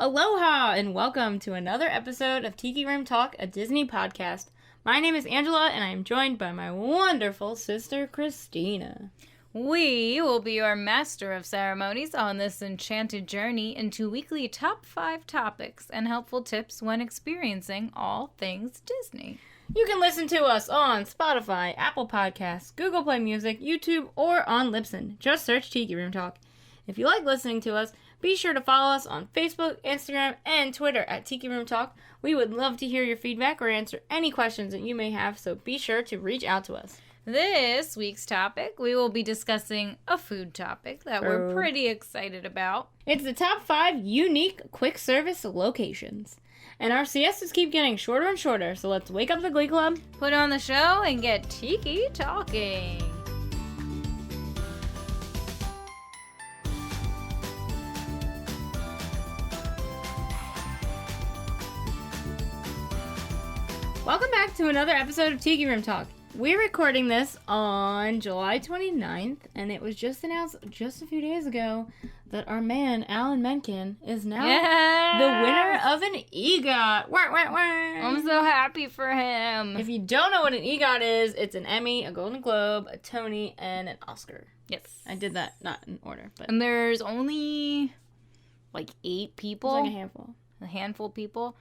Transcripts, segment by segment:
Aloha and welcome to another episode of Tiki Room Talk, a Disney podcast. My name is Angela and I am joined by my wonderful sister Christina. We will be your master of ceremonies on this enchanted journey into weekly top 5 topics and helpful tips when experiencing all things Disney. You can listen to us on Spotify, Apple Podcasts, Google Play Music, YouTube, or on Libsyn. Just search Tiki Room Talk. If you like listening to us, be sure to follow us on Facebook, Instagram, and Twitter at Tiki Room Talk. We would love to hear your feedback or answer any questions that you may have, so be sure to reach out to us. This week's topic, we will be discussing a food topic that we're pretty excited about. It's the top 5 unique quick service locations. And our siestas keep getting shorter and shorter, so let's wake up the Glee Club, put on the show, and get Tiki talking. Welcome back to another episode of Tiki Room Talk. We're recording this on July 29th, and it was just announced just a few days ago that our man, Alan Menken, is now the winner of an EGOT. Wah, wah, wah. I'm so happy for him. If you don't know what an EGOT is, it's an Emmy, a Golden Globe, a Tony, and an Oscar. Yes. I did that not in order. But and there's only like 8 people. It's like a handful. A handful of people.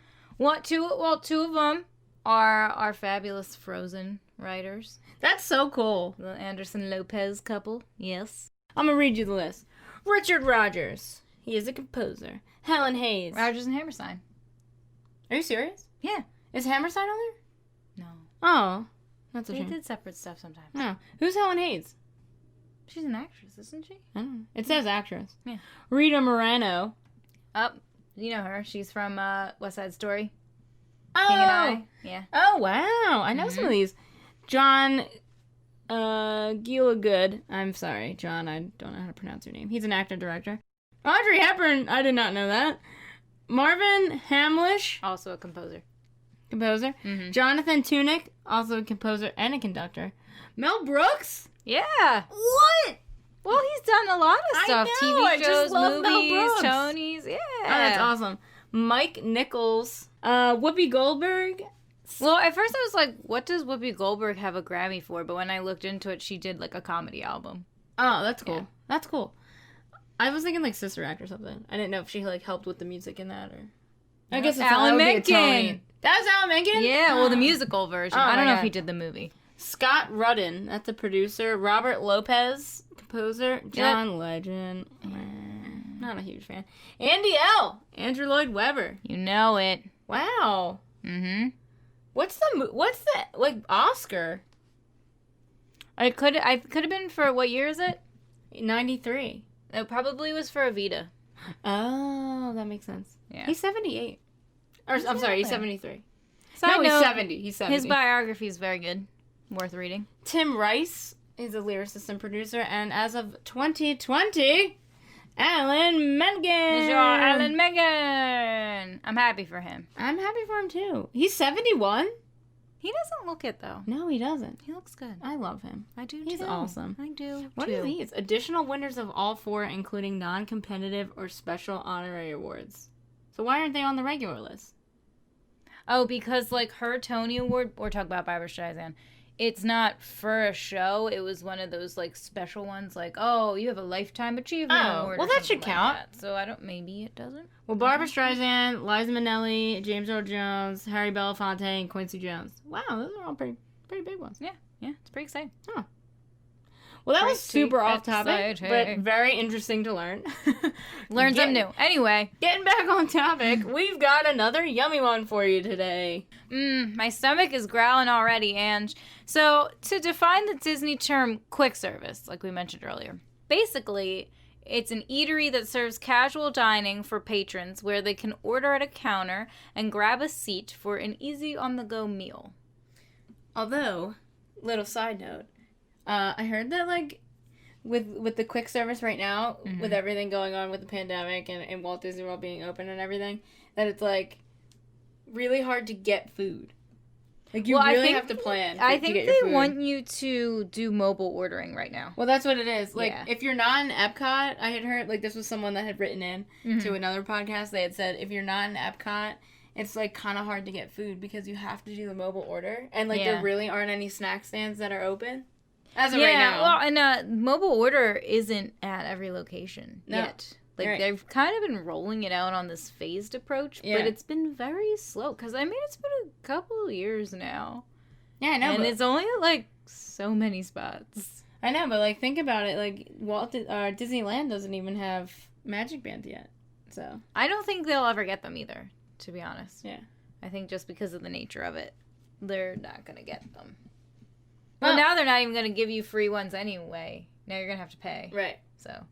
Two of them are our fabulous Frozen writers. That's so cool. The Anderson-Lopez couple. Yes. I'm going to read you the list. Richard Rogers. He is a composer. Helen Hayes. Rogers and Hammerstein. Are you serious? Yeah. Is Hammerstein on there? No. Oh. That's a They shame. did separate stuff sometimes. No. Who's Helen Hayes? She's an actress, isn't she? I don't know. It says actress. Yeah. Rita Moreno. You know her. She's from West Side Story. Oh. King and I. Yeah. Oh, wow. I know some of these. John Gielgud. I'm sorry, John. I don't know how to pronounce your name. He's an actor-director. Audrey Hepburn. I did not know that. Marvin Hamlish. Also a composer. Composer. Mm-hmm. Jonathan Tunick. Also a composer and a conductor. Mel Brooks. Yeah. What? Well, he's done a lot of stuff. I know, TV shows, movies, Brooks. Tonys. Yeah. Oh, that's awesome. Mike Nichols. Whoopi Goldberg. Well, at first I was like, what does Whoopi Goldberg have a Grammy for? But when I looked into it, she did like a comedy album. Oh, that's cool. Yeah. That's cool. I was thinking like Sister Act or something. I didn't know if she like helped with the music in that or. I guess it's Alan Menken. That was Alan Menken? Yeah, well, the musical version. Oh, I don't know God. if he did the movie. Scott Rudden, that's a producer. Robert Lopez, composer. John Legend. Not a huge fan. Andy L. Andrew Lloyd Webber. You know it. Wow. Mm-hmm. What's the like Oscar? I could have been for, what year is it? 93. It probably was for Evita. Oh, that makes sense. Yeah. He's 78. Or I'm sorry, he's 73. Side No, he's note, 70. He's 70. His biography is very good. Worth reading. Tim Rice is a lyricist and producer, and as of 2020, Alan Menken. Alan Menken. I'm happy for him. I'm happy for him too. He's 71. He doesn't look it though. No, he doesn't. He looks good. I love him. I do He's too. awesome. I do. What too. are these? Additional winners of all 4, including non-competitive or special honorary awards. So why aren't they on the regular list? Oh, because like her Tony Award, we're talking about Barbra Streisand. It's not for a show. It was one of those like special ones, like, oh, you have a Lifetime Achievement Award. Well, or that should something count. Like that. So I don't. Maybe it doesn't. Well, Barbra Streisand, Liza Minnelli, James Earl Jones, Harry Belafonte, and Quincy Jones. Wow, those are all pretty big ones. Yeah, it's pretty exciting. Huh. Well, that was super off topic, exciting. but very interesting to learn. Learn something new. Anyway. Getting back on topic, we've got another yummy one for you today. My stomach is growling already, Ange. So, to define the Disney term quick service, like we mentioned earlier, basically, it's an eatery that serves casual dining for patrons where they can order at a counter and grab a seat for an easy on-the-go meal. Although, little side note, I heard that, like, with the quick service right now, with everything going on with the pandemic and Walt Disney World being open and everything, that it's, like, really hard to get food. Like, you really have to plan I to think get your they food. want you to do mobile ordering right now. Well, that's what it is. Like, Yeah. if you're not in Epcot, I had heard, like, this was someone that had written in to another podcast. They had said, if you're not in Epcot, it's, like, kind of hard to get food because you have to do the mobile order. And, like, there really aren't any snack stands that are open. As of right now. Well, and mobile order isn't at every location yet. Like, they've kind of been rolling it out on this phased approach, but it's been very slow. Because, I mean, it's been a couple of years now. Yeah, I know. And it's only at, like, so many spots. I know, but, like, think about it. Like, Disneyland doesn't even have Magic Bands yet. So I don't think they'll ever get them either, to be honest. Yeah. I think just because of the nature of it, they're not going to get them. Well, now they're not even going to give you free ones anyway. Now you're going to have to pay. Right. So,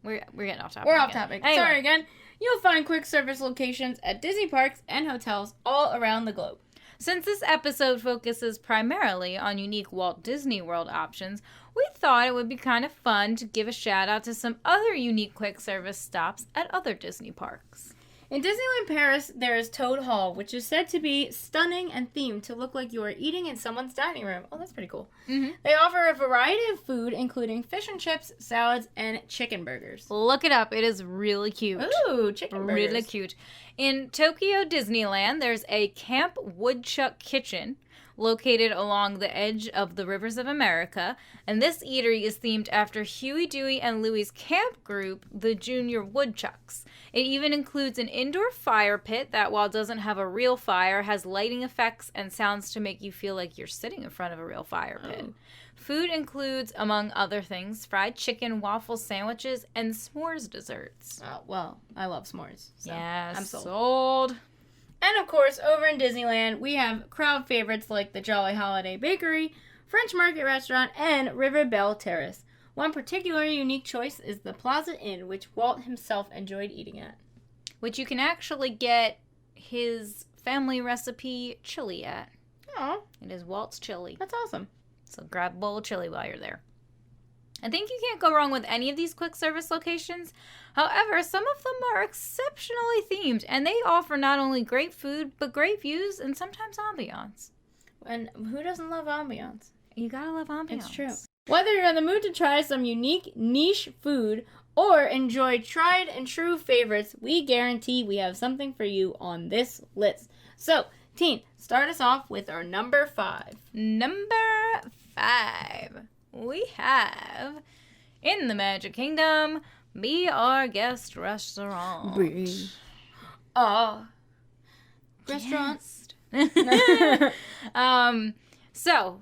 we're getting off topic. We're off topic. Anyway. Sorry again. You'll find quick service locations at Disney parks and hotels all around the globe. Since this episode focuses primarily on unique Walt Disney World options, we thought it would be kind of fun to give a shout out to some other unique quick service stops at other Disney parks. In Disneyland Paris, there is Toad Hall, which is said to be stunning and themed to look like you are eating in someone's dining room. Oh, that's pretty cool. Mm-hmm. They offer a variety of food, including fish and chips, salads, and chicken burgers. Look it up. It is really cute. Ooh, chicken burgers. Really cute. In Tokyo Disneyland, there's a Camp Woodchuck Kitchen located along the edge of the Rivers of America, and this eatery is themed after Huey, Dewey, and Louie's camp group, the Junior Woodchucks. It even includes an indoor fire pit that, while doesn't have a real fire, has lighting effects and sounds to make you feel like you're sitting in front of a real fire pit. Oh. Food includes, among other things, fried chicken, waffle sandwiches, and s'mores desserts. Oh, well, I love s'mores. So Yeah, I'm sold. sold. And of course, over in Disneyland, we have crowd favorites like the Jolly Holiday Bakery, French Market Restaurant, and River Belle Terrace. One particularly unique choice is the Plaza Inn, which Walt himself enjoyed eating at. Which you can actually get his family recipe chili at. Oh, It is Walt's chili. that's awesome. So grab a bowl of chili while you're there. I think you can't go wrong with any of these quick service locations. However, some of them are exceptionally themed, and they offer not only great food, but great views and sometimes ambiance. And who doesn't love ambiance? You gotta love ambiance. It's true. Whether you're in the mood to try some unique niche food or enjoy tried and true favorites, we guarantee we have something for you on this list. So, Teen, start us off with our number 5. Number 5. We have, in the Magic Kingdom, Be Our Guest Restaurant. Be Our Restaurant. So,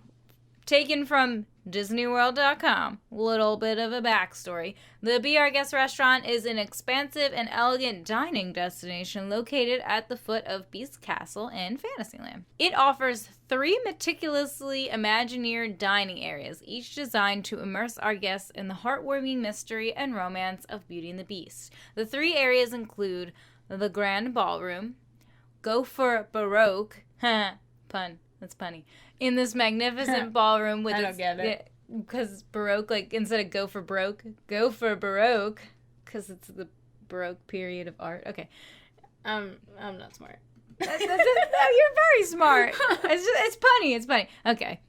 taken from DisneyWorld.com, little bit of a backstory. The Be Our Guest Restaurant is an expansive and elegant dining destination located at the foot of Beast Castle in Fantasyland. It offers 3 meticulously Imagineered dining areas, each designed to immerse our guests in the heartwarming mystery and romance of Beauty and the Beast. The 3 areas include the Grand Ballroom, Go for Baroque, pun, that's punny, in this magnificent ballroom with I don't get it. Because Baroque, like, instead of go for broke, go for Baroque, because it's the Baroque period of art. Okay. I'm not smart. No, you're very smart. It's punny. Okay.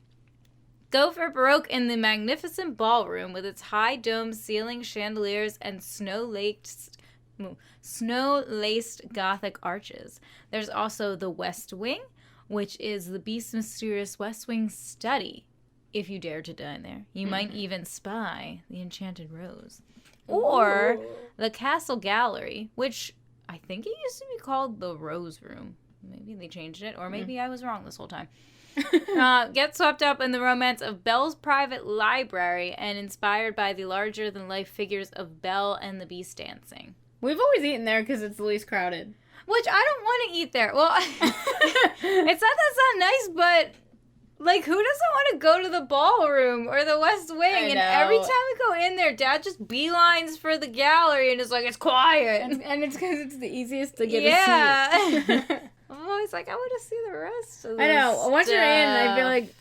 Go for Baroque in the magnificent ballroom with its high dome ceiling chandeliers and snow-laced Gothic arches. There's also the West Wing, which is the Beast's mysterious West Wing study. If you dare to dine there, you might even spy the Enchanted Rose. Or the Castle Gallery, which I think it used to be called the Rose Room. Maybe they changed it, or maybe I was wrong this whole time. Get swept up in the romance of Belle's private library and inspired by the larger-than-life figures of Belle and the Beast dancing. We've always eaten there because it's the least crowded. Which I don't want to eat there. Well, it's not that's not nice, but like, who doesn't want to go to the ballroom or the West Wing? And every time we go in there, Dad just beelines for the gallery and is like, it's quiet. And it's because it's the easiest to get a seat. Yeah. I'm always like, I want to see the rest of this I know. Once you're in, I feel stuff. like,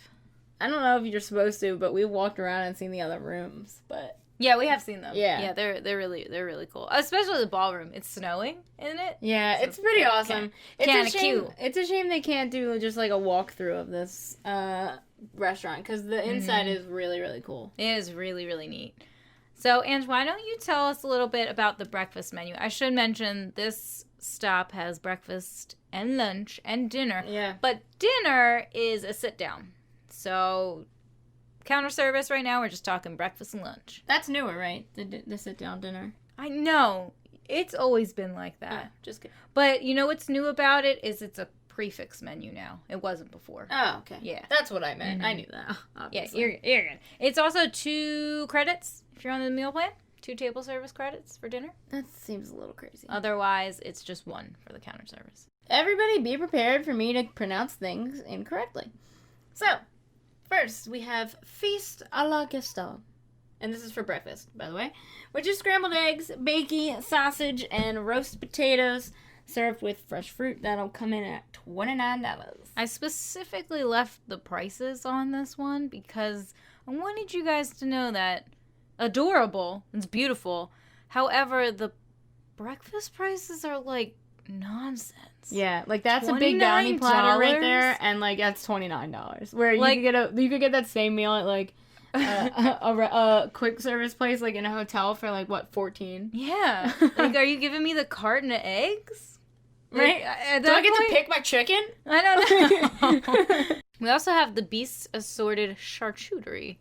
I don't know if you're supposed to, but we walked around and seen the other rooms. But Yeah, we have seen them. Yeah. Yeah, they're really cool. Especially the ballroom. It's snowing, isn't it? Yeah, So it's pretty awesome. Kinda It's a shame. cute. It's a shame they can't do just like a walkthrough of this restaurant because the inside is really, really cool. It is really, really neat. So, Ange, why don't you tell us a little bit about the breakfast menu? I should mention this stop has breakfast and lunch and dinner. Yeah. But dinner is a sit down. So, counter service right now, we're just talking breakfast and lunch. That's newer, right? The sit down dinner. I know. It's always been like that. Just kidding. But you know what's new about it is it's a prefix menu now. It wasn't before. Oh, okay. Yeah. That's what I meant. I knew that. Obviously. Yeah, you're good. It's also 2 credits if you're on the meal plan. 2 table service credits for dinner. That seems a little crazy. Otherwise, it's just 1 for the counter service. Everybody be prepared for me to pronounce things incorrectly. So, first we have Feast à la Gaston. And this is for breakfast, by the way. Which is scrambled eggs, bacon, sausage, and roast potatoes served with fresh fruit. That'll come in at $29. I specifically left the prices on this one because I wanted you guys to know that adorable. It's beautiful. However, the breakfast prices are like nonsense. Yeah, like that's a big bounty platter right there, and like that's $29. Where you could get that same meal at like a quick service place, like in a hotel for like what, 14? Yeah. Like, are you giving me the carton of eggs? Right? Do I get to pick my chicken? I don't know. We also have the Beast's Assorted Charcuterie.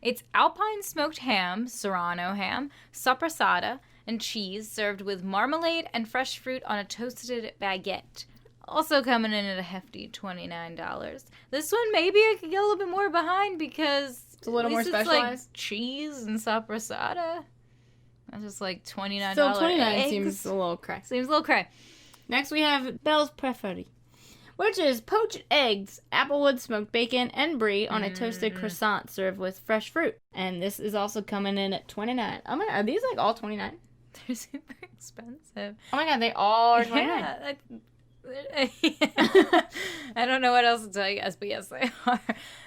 It's Alpine smoked ham, Serrano ham, sopressata, and cheese served with marmalade and fresh fruit on a toasted baguette. Also coming in at a hefty $29. This one maybe I could get a little bit more behind because it's a little more specialized. Like cheese and sopressata. That's just like $29. Still $29 eggs. seems a little cray. Seems a little cray. Next we have Belle's Préféré, which is poached eggs, applewood smoked bacon, and brie on a toasted croissant served with fresh fruit. And this is also coming in at $29. Oh my god, are these like all $29? They're super expensive. Oh my god, they all are $29. Yeah, I don't know what else to tell you guys, but yes, they are.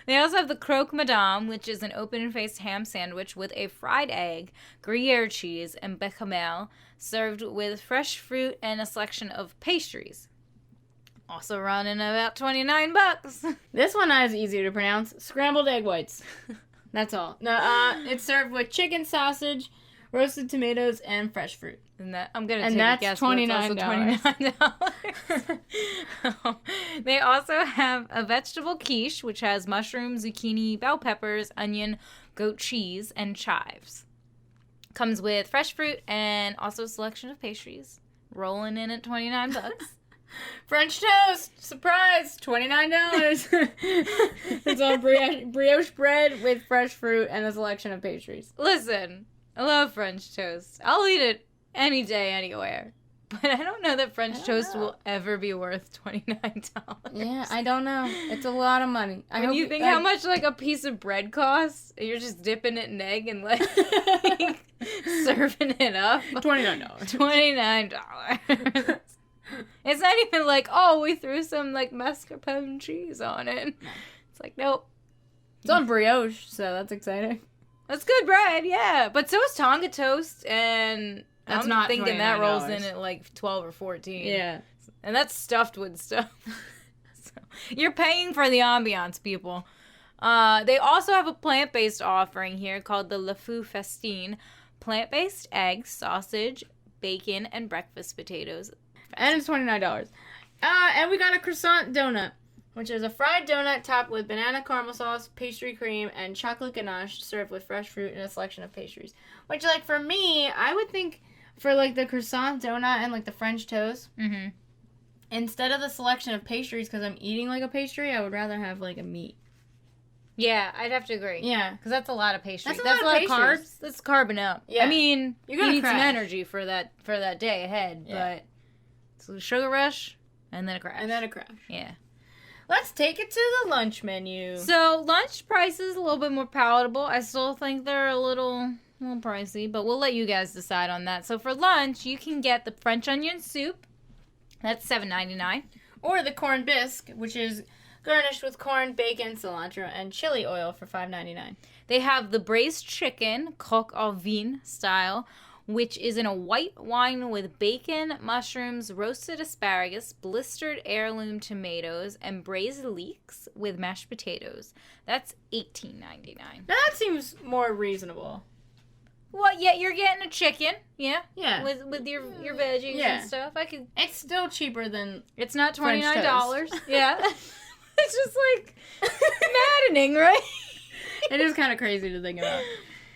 They also have the Croque Madame, which is an open-faced ham sandwich with a fried egg, Gruyere cheese, and bechamel, served with fresh fruit and a selection of pastries. Also running about $29. This one is easier to pronounce. Scrambled egg whites. That's all. No, it's served with chicken, sausage, roasted tomatoes, and fresh fruit. And I'm gonna take a guess. $29. They also have a vegetable quiche, which has mushroom, zucchini, bell peppers, onion, goat cheese, and chives. Comes with fresh fruit and also a selection of pastries. Rolling in at $29. French toast! Surprise! $29. It's on brioche bread with fresh fruit and a selection of pastries. Listen, I love French toast. I'll eat it any day, anywhere. But I don't know that French toast will ever be worth $29. Yeah, I don't know. It's a lot of money. When you think how much like a piece of bread costs, you're just dipping it in egg and like serving it up. $29. $29. It's not even like, oh, we threw some like mascarpone cheese on it. It's like, nope. It's on brioche, so that's exciting. That's good bread, yeah. But so is Tonga toast, and that's I'm not thinking $29. that rolls in at like 12 or 14. Yeah. And that's stuffed with stuff. So you're paying for the ambiance, people. They also have a plant-based offering here called the Le Fou Festin. Plant-based eggs, sausage, bacon, and breakfast potatoes. And it's $29. And we got a croissant donut, which is a fried donut topped with banana caramel sauce, pastry cream, and chocolate ganache served with fresh fruit and a selection of pastries. Which, like, for me, I would think for, like, the croissant donut and, like, the French toast, instead of the selection of pastries, because I'm eating, like, a pastry, I would rather have, like, a meat. Yeah, I'd have to agree. Yeah. Because that's a lot of pastry. That's a lot of carbs. That's carbing up. Yeah. I mean, you need crash. some energy for that day ahead, but it's a sugar rush and then a crash. Yeah. Let's take it to the lunch menu. So, lunch prices a little bit more palatable. I still think they're a little pricey, but we'll let you guys decide on that. So, for lunch, you can get the French onion soup. That's $7.99. Or the corned bisque, which is garnished with corn, bacon, cilantro, and chili oil for $5.99. They have the braised chicken, coq au vin style, which is in a white wine with bacon, mushrooms, roasted asparagus, blistered heirloom tomatoes, and braised leeks with mashed potatoes. That's $18.99. Now that seems more reasonable. Well, yeah, you're getting a chicken, yeah, Yeah. with your veggies and stuff. It's still cheaper than. It's not French $29. Yeah, it's just like maddening, right? It is kind of crazy to think about.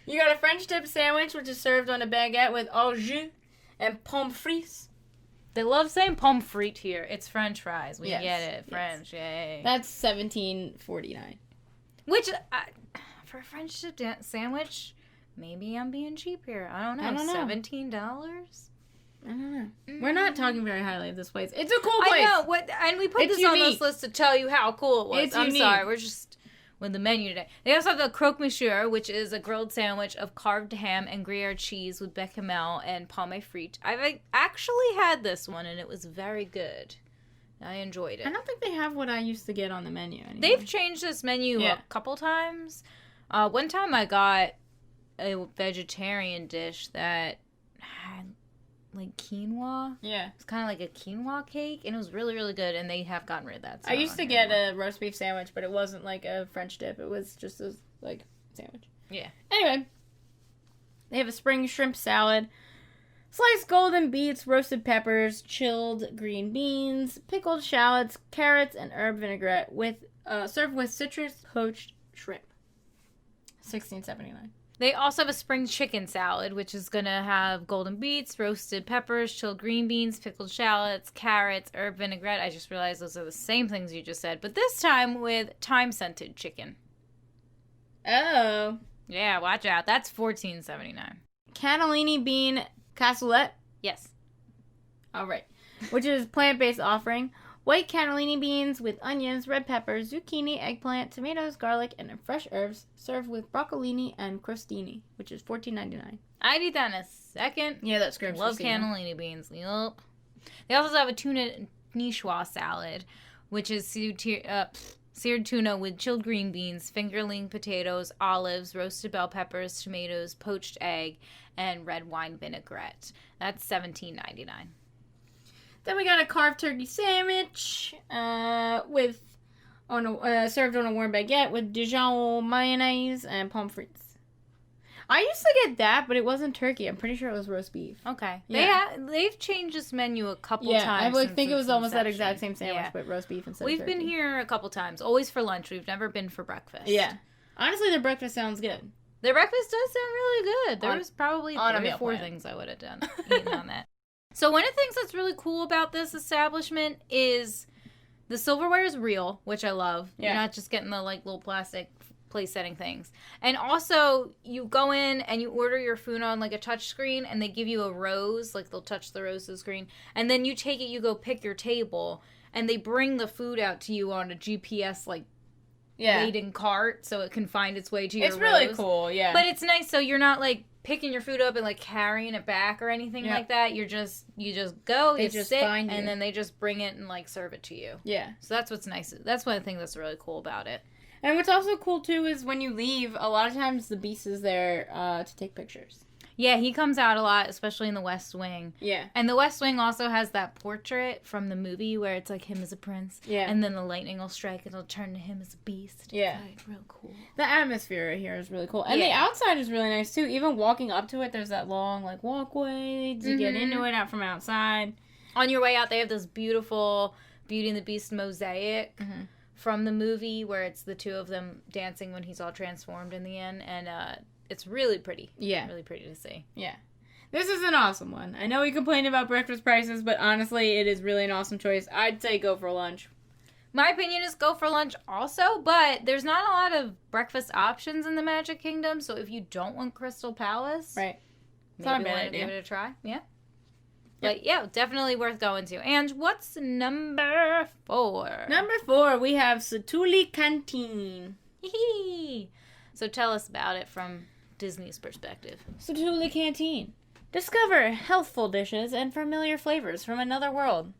You got a French dip sandwich, which is served on a baguette with au jus and pommes frites. They love saying pommes frites here. It's French fries. We Yes, get it. yes. French, yay. That's $17.49. Which, for a French dip sandwich, maybe I'm being cheap here. I don't know. $17? I don't know. We're not talking very highly of this place. It's a cool place. I know. And we put It's this on unique. this list to tell you how cool it was. It's I'm unique. sorry. We're just with the menu today. They also have the croque monsieur, which is a grilled sandwich of carved ham and Gruyere cheese with bechamel and pommes frites. I've actually had this one, and it was very good. I enjoyed it. I don't think they have what I used to get on the menu anymore. They've changed this menu a couple times. One time I got a vegetarian dish that had like quinoa. Yeah. It's kind of like a quinoa cake, and it was really, really good, and they have gotten rid of that. I used to get a roast beef sandwich, but it wasn't like a French dip. It was just a like sandwich. Yeah. Anyway, they have a spring shrimp salad, sliced golden beets, roasted peppers, chilled green beans, pickled shallots, carrots, and herb vinaigrette with served with citrus poached shrimp. $16.79. They also have a spring chicken salad, which is going to have golden beets, roasted peppers, chilled green beans, pickled shallots, carrots, herb vinaigrette. I just realized those are the same things you just said, but this time with thyme-scented chicken. Oh. Yeah, watch out. That's $14.79. Cannellini bean cassoulet. Yes. All right. Which is plant-based offering. White cannellini beans with onions, red peppers, zucchini, eggplant, tomatoes, garlic, and fresh herbs, served with broccolini and crostini, which is $14.99. I'd eat that in a second. Yeah, that's great. Love cannellini beans. Yup. They also have a tuna niçoise salad, which is seared tuna with chilled green beans, fingerling potatoes, olives, roasted bell peppers, tomatoes, poached egg, and red wine vinaigrette. That's $17.99. Then we got a carved turkey sandwich served on a warm baguette with Dijon mayonnaise and pommes frites. I used to get that, but it wasn't turkey. I'm pretty sure it was roast beef. Okay. Yeah. They've changed this menu a couple Yeah, times. I think it was almost that inception. exact same sandwich, but roast beef instead of We've turkey. been here a couple times, always for lunch. We've never been for breakfast. Yeah. Honestly, their breakfast sounds good. Their breakfast does sound really good. There was probably on a 3 or meal 4 plan. things I would have done eating on that. So one of the things that's really cool about this establishment is the silverware is real, which I love. Yeah. You're not just getting the like little plastic place setting things. And also you go in and you order your food on like a touch screen and they give you a rose, like they'll touch the rose of the screen. And then you take it, you go pick your table and they bring the food out to you on a GPS like laden cart so it can find its way to your It's really rose. cool, yeah. But it's nice so you're not like picking your food up and like carrying it back or anything like that. You just go, They you just sit, find you. and then they just bring it and like serve it to you. Yeah. So that's what's nice. That's one thing that's really cool about it. And what's also cool, too, is when you leave, a lot of times the beast is there to take pictures. Yeah, he comes out a lot, especially in the West Wing. Yeah. And the West Wing also has that portrait from the movie where it's like him as a prince. Yeah. And then the lightning will strike and it'll turn to him as a beast. Yeah. It's like real cool. The atmosphere here is really cool. And the outside is really nice, too. Even walking up to it, there's that long, like, walkway to get into it out from outside. On your way out, they have this beautiful Beauty and the Beast mosaic from the movie where it's the two of them dancing when he's all transformed in the end. And it's really pretty. Yeah. Really pretty to see. Yeah. This is an awesome one. I know we complained about breakfast prices, but honestly, it is really an awesome choice. I'd say go for lunch. My opinion is go for lunch also, but there's not a lot of breakfast options in the Magic Kingdom, so if you don't want Crystal Palace, Right. maybe not a bad want to idea. give it a try. Yeah. But yeah, definitely worth going to. And what's number 4? Number 4, we have Satuli Canteen. Hee. So tell us about it from Disney's perspective. Satuli Canteen. Discover healthful dishes and familiar flavors from another world.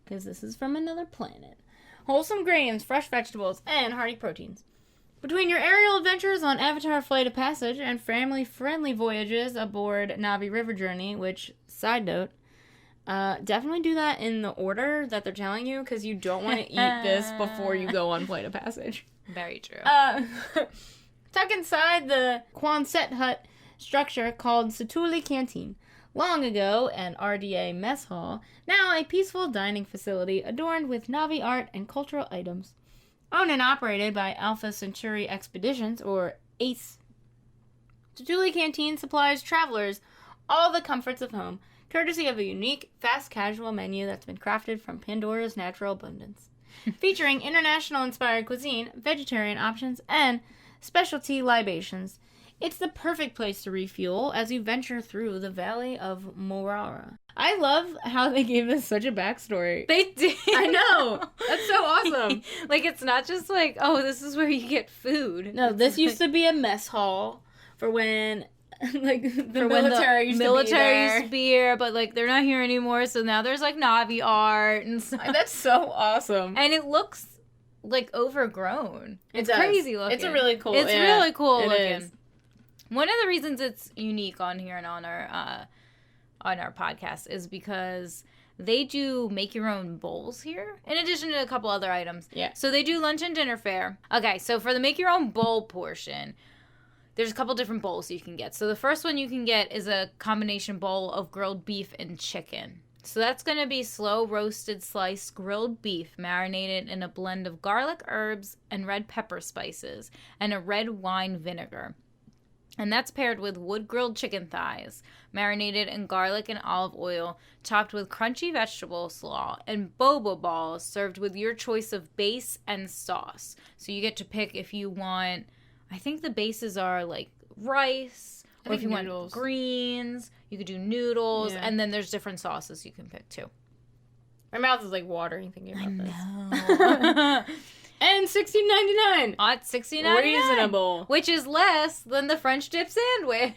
Because this is from another planet. wholesome grains, fresh vegetables, and hearty proteins. Between your aerial adventures on Avatar Flight of Passage and family-friendly voyages aboard Navi River Journey, which, side note, definitely do that in the order that they're telling you, because you don't want to eat this before you go on Flight of Passage. Very true. Tuck inside the Quonset hut structure called Satuli Canteen. Long ago, an RDA mess hall, now a peaceful dining facility adorned with Navi art and cultural items. Owned and operated by Alpha Centauri Expeditions, or ACE. Satuli Canteen supplies travelers all the comforts of home, courtesy of a unique, fast casual menu that's been crafted from Pandora's natural abundance. Featuring international-inspired cuisine, vegetarian options, and specialty libations. It's the perfect place to refuel as you venture through the Valley of Morara. I love how they gave this such a backstory. They did. I know. That's so awesome. Like, it's not just like, oh, this is where you get food. No, this used to be a mess hall for when, like, the military used to be here, but, like, they're not here anymore, so now there's, like, Navi art and stuff. That's so awesome. And it looks, like, overgrown. It's does. crazy looking. It's really cool. It's really cool it looking. Is. One of the reasons it's unique on here and on our podcast is because they do make your own bowls here, in addition to a couple other items. Yeah. So they do lunch and dinner fare. Okay, so for the make your own bowl portion, there's a couple different bowls you can get. So the first one you can get is a combination bowl of grilled beef and chicken. So that's going to be slow roasted sliced grilled beef marinated in a blend of garlic, herbs, and red pepper spices, and a red wine vinegar. And that's paired with wood-grilled chicken thighs, marinated in garlic and olive oil, topped with crunchy vegetable slaw, and boba balls served with your choice of base and sauce. So you get to pick if you want, I think the bases are like rice, or if you want greens, you could do noodles, and then there's different sauces you can pick too. My mouth is like watering thinking about this. I know. And $16.99. At $16.99. Reasonable. Which is less than the French dip sandwich.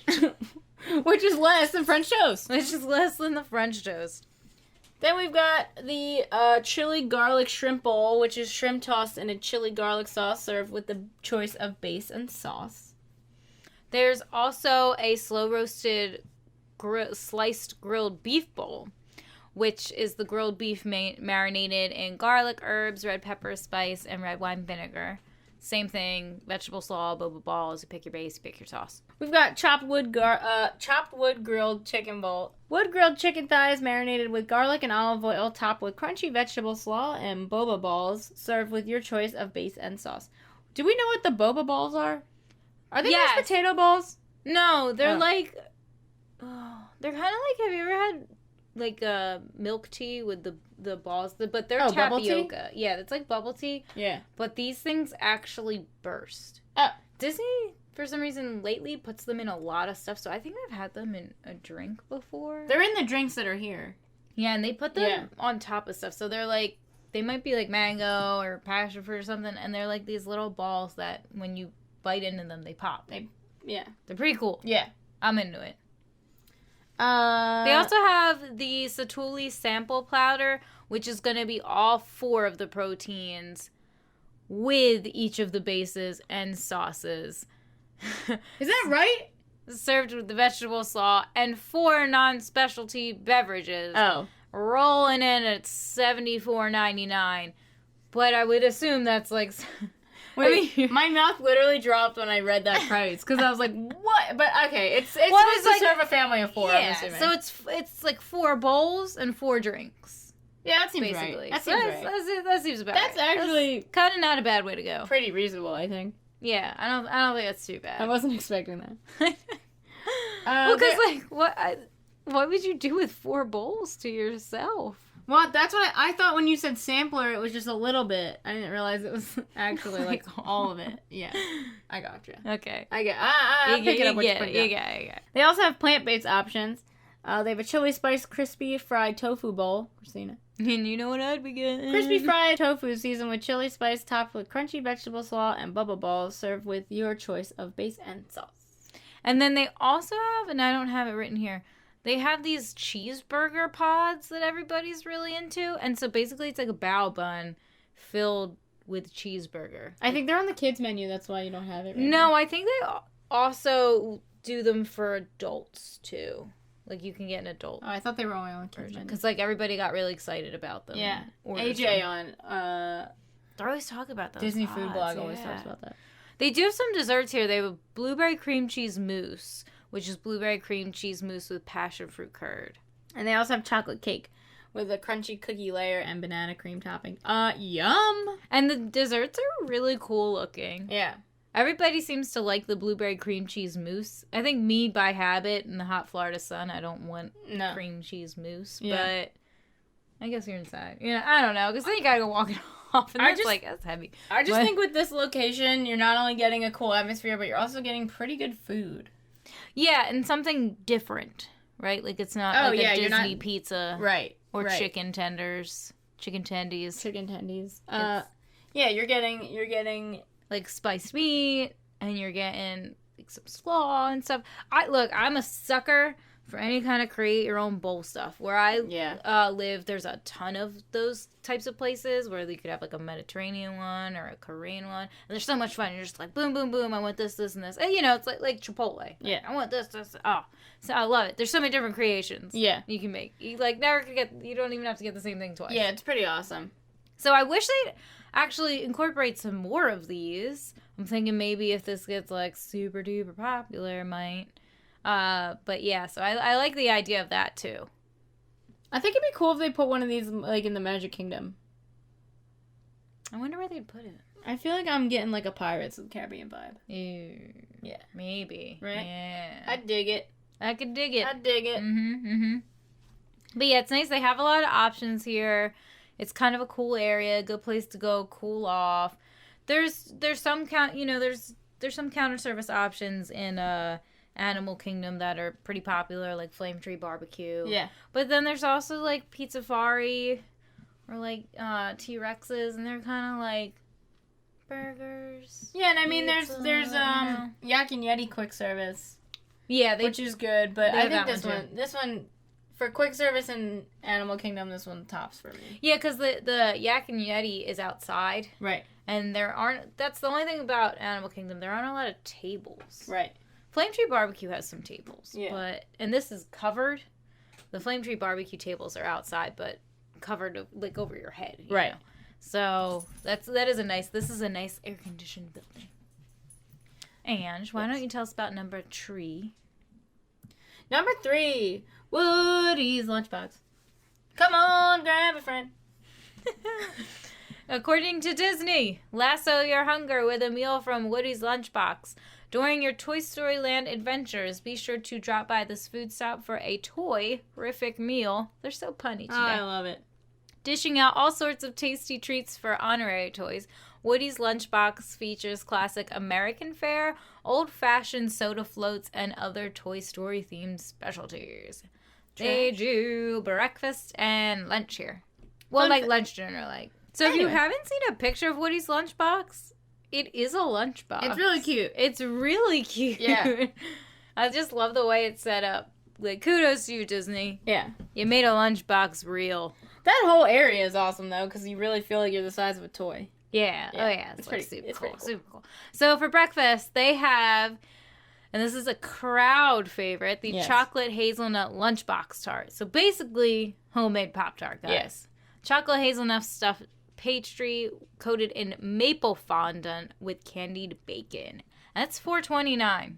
Which is less than French toast. Which is less than the French toast. Then we've got the chili garlic shrimp bowl, which is shrimp tossed in a chili garlic sauce served with the choice of base and sauce. There's also a slow roasted sliced grilled beef bowl, which is the grilled beef marinated in garlic, herbs, red pepper, spice, and red wine vinegar. Same thing, vegetable slaw, boba balls, you pick your base, you pick your sauce. We've got chopped wood grilled chicken bowl. Wood grilled chicken thighs marinated with garlic and olive oil, topped with crunchy vegetable slaw and boba balls, served with your choice of base and sauce. Do we know what the boba balls are? Are they mashed potato balls? No, they're like, they're kind of like, have you ever had like milk tea with the balls, but they're tapioca. Yeah, it's like bubble tea. Yeah. But these things actually burst. Oh. Disney, for some reason, lately puts them in a lot of stuff, so I think I've had them in a drink before. They're in the drinks that are here. Yeah, and they put them on top of stuff, so they're like, they might be like mango or passion fruit or something, and they're like these little balls that when you bite into them, they pop. They're pretty cool. Yeah. I'm into it. They also have the Satuli sample powder, which is going to be all 4 of the proteins with each of the bases and sauces. Is that right? Served with the vegetable slaw and 4 non-specialty beverages. Oh. Rolling in at $74.99. But I would assume that's like... Wait, my mouth literally dropped when I read that price because I was like, "What?" But okay, it's supposed to serve a family of 4. I'm assuming. So it's like 4 bowls and 4 drinks. Yeah, that seems basically. Right. That seems right. That seems about That's right. actually That's kind of not a bad way to go. Pretty reasonable, I think. Yeah, I don't think that's too bad. I wasn't expecting that. Well, because what would you do with 4 bowls to yourself? Well, that's what I thought when you said sampler, it was just a little bit. I didn't realize it was actually like all of it. Yeah. I gotcha. Okay. I pick it up what you put it down. They also have plant-based options. They have a chili spice crispy fried tofu bowl. Christina. And you know what I'd be getting? Crispy fried tofu seasoned with chili spice topped with crunchy vegetable slaw and bubba balls served with your choice of base and sauce. And then they also have, and I don't have it written here, they have these cheeseburger pods that everybody's really into. And so basically it's like a bao bun filled with cheeseburger. I think they're on the kids menu. That's why you don't have it. No, I think they also do them for adults too. Like you can get an adult. Oh, I thought they were only on the kids menu. Because like everybody got really excited about them. Yeah. AJ on they're always talking about those Disney pods, Food Blog always talks about that. They do have some desserts here. They have a blueberry cream cheese mousse, which is blueberry cream cheese mousse with passion fruit curd. And they also have chocolate cake with a crunchy cookie layer and banana cream topping. Yum! And the desserts are really cool looking. Yeah. Everybody seems to like the blueberry cream cheese mousse. I think me, by habit, in the hot Florida sun, I don't want cream cheese mousse. Yeah. But I guess you're inside. Yeah, I don't know. Because then you gotta go walking off. And that's heavy. I just think with this location, you're not only getting a cool atmosphere, but you're also getting pretty good food. Yeah, and something different, right? Like it's not a Disney pizza. Right. Or chicken tenders. Chicken tendies. Chicken tendies. Yeah, you're getting like spiced meat, and you're getting like some slaw and stuff. I'm a sucker for any kind of create your own bowl stuff. Where I live, there's a ton of those types of places where you could have like a Mediterranean one or a Korean one, and they're so much fun. You're just like boom, boom, boom. I want this, this, and this. And it's like Chipotle. Yeah, I want this. Oh, so I love it. There's so many different creations. Yeah, you can make. You like never could get. You don't even have to get the same thing twice. Yeah, it's pretty awesome. So I wish they'd actually incorporate some more of these. I'm thinking maybe if this gets like super duper popular, it might. But yeah, so I like the idea of that too. I think it'd be cool if they put one of these like in the Magic Kingdom. I wonder where they'd put it. I feel like I'm getting like a Pirates of the Caribbean vibe. Ew. Yeah, maybe. Right? Yeah. I dig it. I could dig it. I dig it. But yeah, it's nice. They have a lot of options here. It's kind of a cool area, good place to go cool off. There's some there's some counter service options in Animal Kingdom that are pretty popular, like Flame Tree Barbecue. Yeah. But then there's also like Pizzafari or like T-Rexes, and they're kind of like burgers. Yeah, and I mean there's Yak and Yeti quick service. Yeah, which is good, but I think this one for quick service in Animal Kingdom, this one tops for me. Yeah, because the Yak and Yeti is outside. Right. And that's the only thing about Animal Kingdom. There aren't a lot of tables. Right. Flame Tree Barbecue has some tables. Yeah. And this is covered. The Flame Tree Barbecue tables are outside, but covered like over your head. Right. Know? So this is a nice air-conditioned building. And why don't you tell us about number 3? Number 3, Woody's Lunchbox. Come on, grab a friend. According to Disney, lasso your hunger with a meal from Woody's Lunchbox. During your Toy Story Land adventures, be sure to drop by this food stop for a toy-rific meal. They're so punny today. Oh, I love it. Dishing out all sorts of tasty treats for honorary toys, Woody's Lunchbox features classic American fare, old-fashioned soda floats, and other Toy Story-themed specialties. They do breakfast and lunch here. Well, like lunch, dinner, like. So anyway. If you haven't seen a picture of Woody's Lunchbox, it is a lunchbox. It's really cute. It's really cute. Yeah. I just love the way it's set up. Like, kudos to you, Disney. Yeah. You made a lunchbox real. That whole area is awesome, though, because you really feel like you're the size of a toy. Yeah. Oh, yeah. It's like super cool. Super cool. So for breakfast, they have, and this is a crowd favorite, the chocolate hazelnut lunchbox tart. So basically, homemade Pop-Tart, guys. Yes. Chocolate hazelnut stuffed pastry coated in maple fondant with candied bacon. That's $4.29.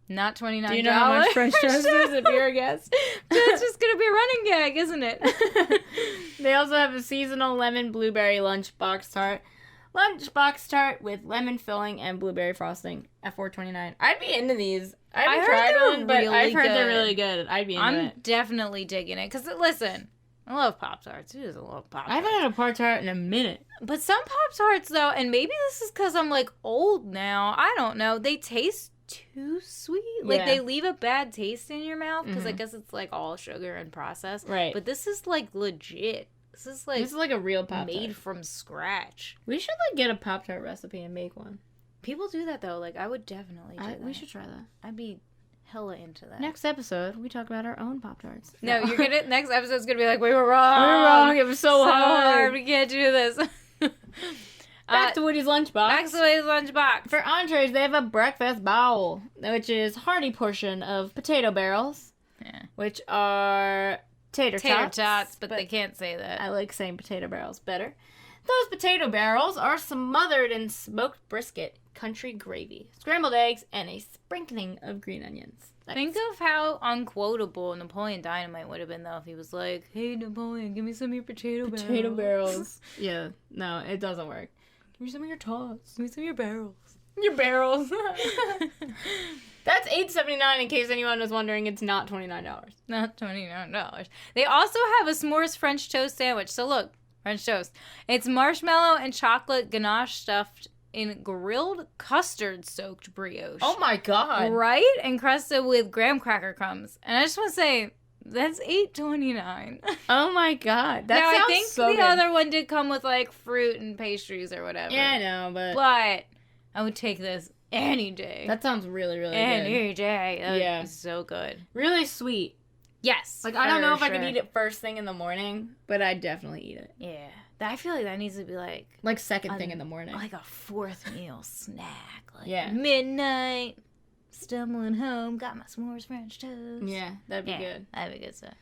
Not $29. Do you know how much French toast is if you're a guest? That's just going to be a running gag, isn't it? They also have a seasonal lemon blueberry lunchbox tart. Lunchbox tart with lemon filling and blueberry frosting at $4.29. I'd be into these. I haven't tried one, but I've heard they're really good. I'd be into it. I'm definitely digging it. Because, listen, I love Pop-Tarts. Who doesn't love Pop-Tarts? I haven't had a Pop-Tart in a minute. But some Pop-Tarts, though, and maybe this is because I'm, like, old now. I don't know. They taste too sweet. Like, they leave a bad taste in your mouth because I guess it's, like, all sugar and processed. Right. But this is, like, legit. This is like a real Pop-Tart. Made from scratch. We should, like, get a Pop-Tart recipe and make one. People do that, though. Like, I would definitely do that. We should try that. I'd be hella into that. Next episode, we talk about our own Pop-Tarts. No, you're gonna. Next episode's gonna be like, we were wrong. We were wrong. It was so hard. We can't do this. Back to Woody's lunchbox. Back to Woody's lunchbox. For entrees, they have a breakfast bowl, which is hearty portion of potato barrels, which are tater tots, but they can't say that. I like saying potato barrels better. Those potato barrels are smothered in smoked brisket, country gravy, scrambled eggs, and a sprinkling of green onions. Think of how unquotable Napoleon Dynamite would have been, though, if he was like, "Hey, Napoleon, give me some of your potato barrels." Yeah, no, it doesn't work. Give me some of your tots. Give me some of your barrels. Your barrels. That's $8.79 in case anyone was wondering. It's not $29. Not $29. They also have a s'mores French toast sandwich. So look, French toast. It's marshmallow and chocolate ganache stuffed in grilled custard-soaked brioche. Oh my god. Right? Encrusted with graham cracker crumbs. And I just want to say, that's $8.29. Oh my god. That now, sounds I think so the good. other one did come with, like, fruit and pastries or whatever. Yeah, I know, but I would take this any day. that sounds really, really good. Any day. That would be so good. Really sweet. Yes. Like, I don't know if I could eat it first thing in the morning, but I'd definitely eat it. Yeah. I feel like that needs to be like second thing in the morning. Like a fourth meal snack. Like yeah. Midnight, stumbling home, got my s'mores French toast. Yeah, that'd be good. That'd be good stuff.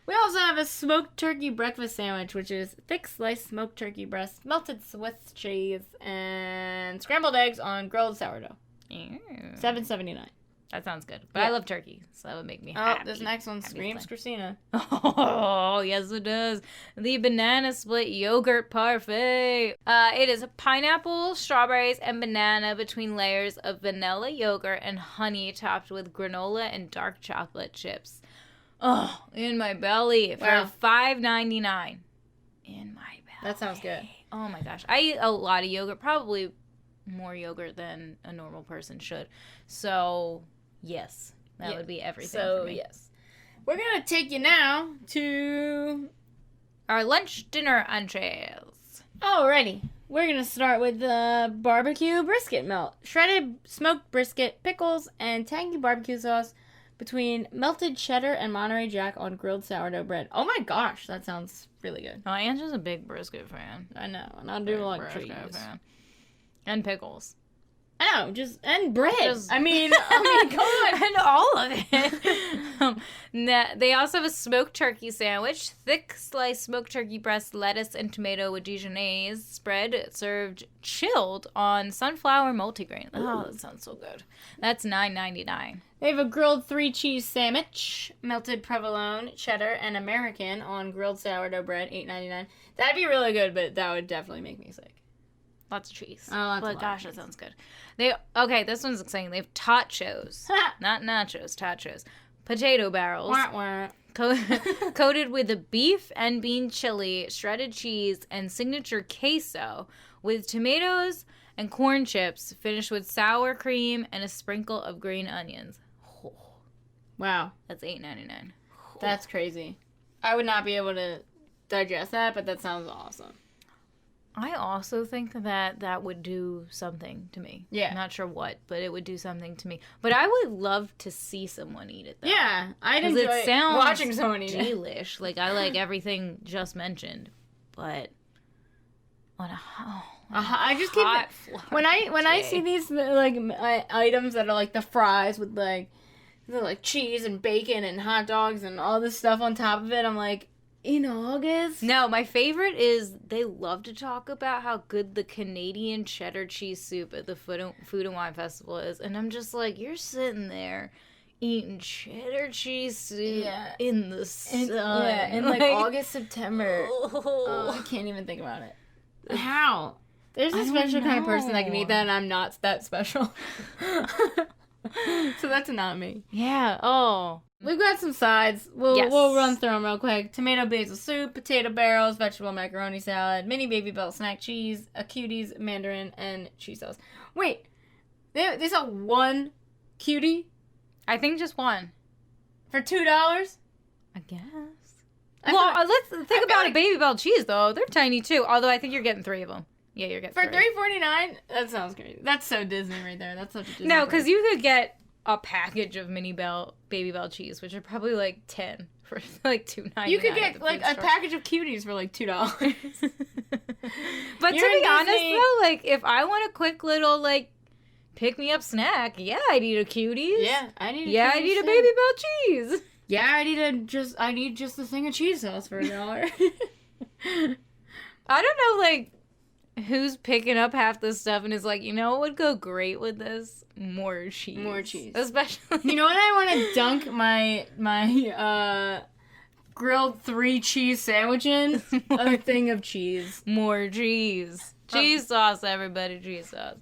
We also have a smoked turkey breakfast sandwich, which is thick sliced smoked turkey breast, melted Swiss cheese, and scrambled eggs on grilled sourdough. Ew. $7.79. That sounds good. But I love turkey, so that would make me happy. Oh, this next one screams Christina. Oh, yes it does. The banana split yogurt parfait. It is pineapple, strawberries, and banana between layers of vanilla yogurt and honey topped with granola and dark chocolate chips. Oh, in my belly for $5.99. In my belly. That sounds good. Oh my gosh. I eat a lot of yogurt, probably more yogurt than a normal person should. So, yes, that would be everything for me. Yes. We're going to take you now to our lunch dinner entrees. Alrighty. We're going to start with the barbecue brisket melt. Shredded smoked brisket, pickles, and tangy barbecue sauce between melted cheddar and Monterey Jack on grilled sourdough bread. Oh my gosh, that sounds really good. Oh, Angel's a big brisket fan. I know, and I do like cheese. And pickles. I know, and bread. I mean, come on. And all of it. They also have a smoked turkey sandwich, thick sliced smoked turkey breast, lettuce, and tomato with Dijonnaise spread, served chilled on sunflower multigrain. Oh, that sounds so good. That's $9.99. They have a grilled 3-cheese sandwich, melted provolone, cheddar, and American on grilled sourdough bread, $8.99. That'd be really good, but that would definitely make me sick. Lots of cheese. Oh, but gosh, that sounds good. This one's exciting. They have tachos. Not nachos, tachos. Potato barrels. Coated with a beef and bean chili, shredded cheese, and signature queso, with tomatoes and corn chips, finished with sour cream and a sprinkle of green onions. Oh, wow. That's $8.99. That's crazy. I would not be able to digest that, but that sounds awesome. I also think that would do something to me. Yeah. I'm not sure what, but it would do something to me. But I would love to see someone eat it, though. Yeah, I'd enjoy watching someone eat it. Delish. Like, I like everything just mentioned, but on a I just keep when I see these like items that are like the fries with like cheese and bacon and hot dogs and all this stuff on top of it, I'm like, in August? No, my favorite is they love to talk about how good the Canadian cheddar cheese soup at the Food and Wine Festival is. And I'm just like, you're sitting there eating cheddar cheese soup in the sun. In like August, September. Oh, I can't even think about it. How? There's a special kind of person that can eat that, and I'm not that special. So that's not me. Yeah. Oh. We've got some sides. We'll run through them real quick. Tomato basil soup, potato barrels, vegetable macaroni salad, mini Baby Bell snack cheese, a cuties, mandarin, and cheese sauce. Wait, they sell one cutie? I think just one. For $2? I guess. Let's think about a Baby Bell cheese, though. They're tiny, too. Although I think you're getting 3 of them. Yeah, you're getting for 3. For $3.49? That sounds great. That's so Disney right there. That's such a Disney. No, because you could get a package of Baby Bell cheese, which are probably like 10 for like $2.99. You could get like a package of cuties for like $2. But But You're to be in honest, Disney. though, like, if I want a quick little, like, pick-me-up snack, yeah, I'd eat a Cuties. Yeah, I need. I'd eat a Baby Bell cheese. Yeah, I need just a thing of cheese sauce for $1. I don't know, like, who's picking up half this stuff and is like, you know what would go great with this? More cheese. More cheese. Especially. You know what? I want to dunk my grilled 3 cheese sandwich in? A thing of cheese. More cheese. Cheese sauce, everybody. Cheese sauce.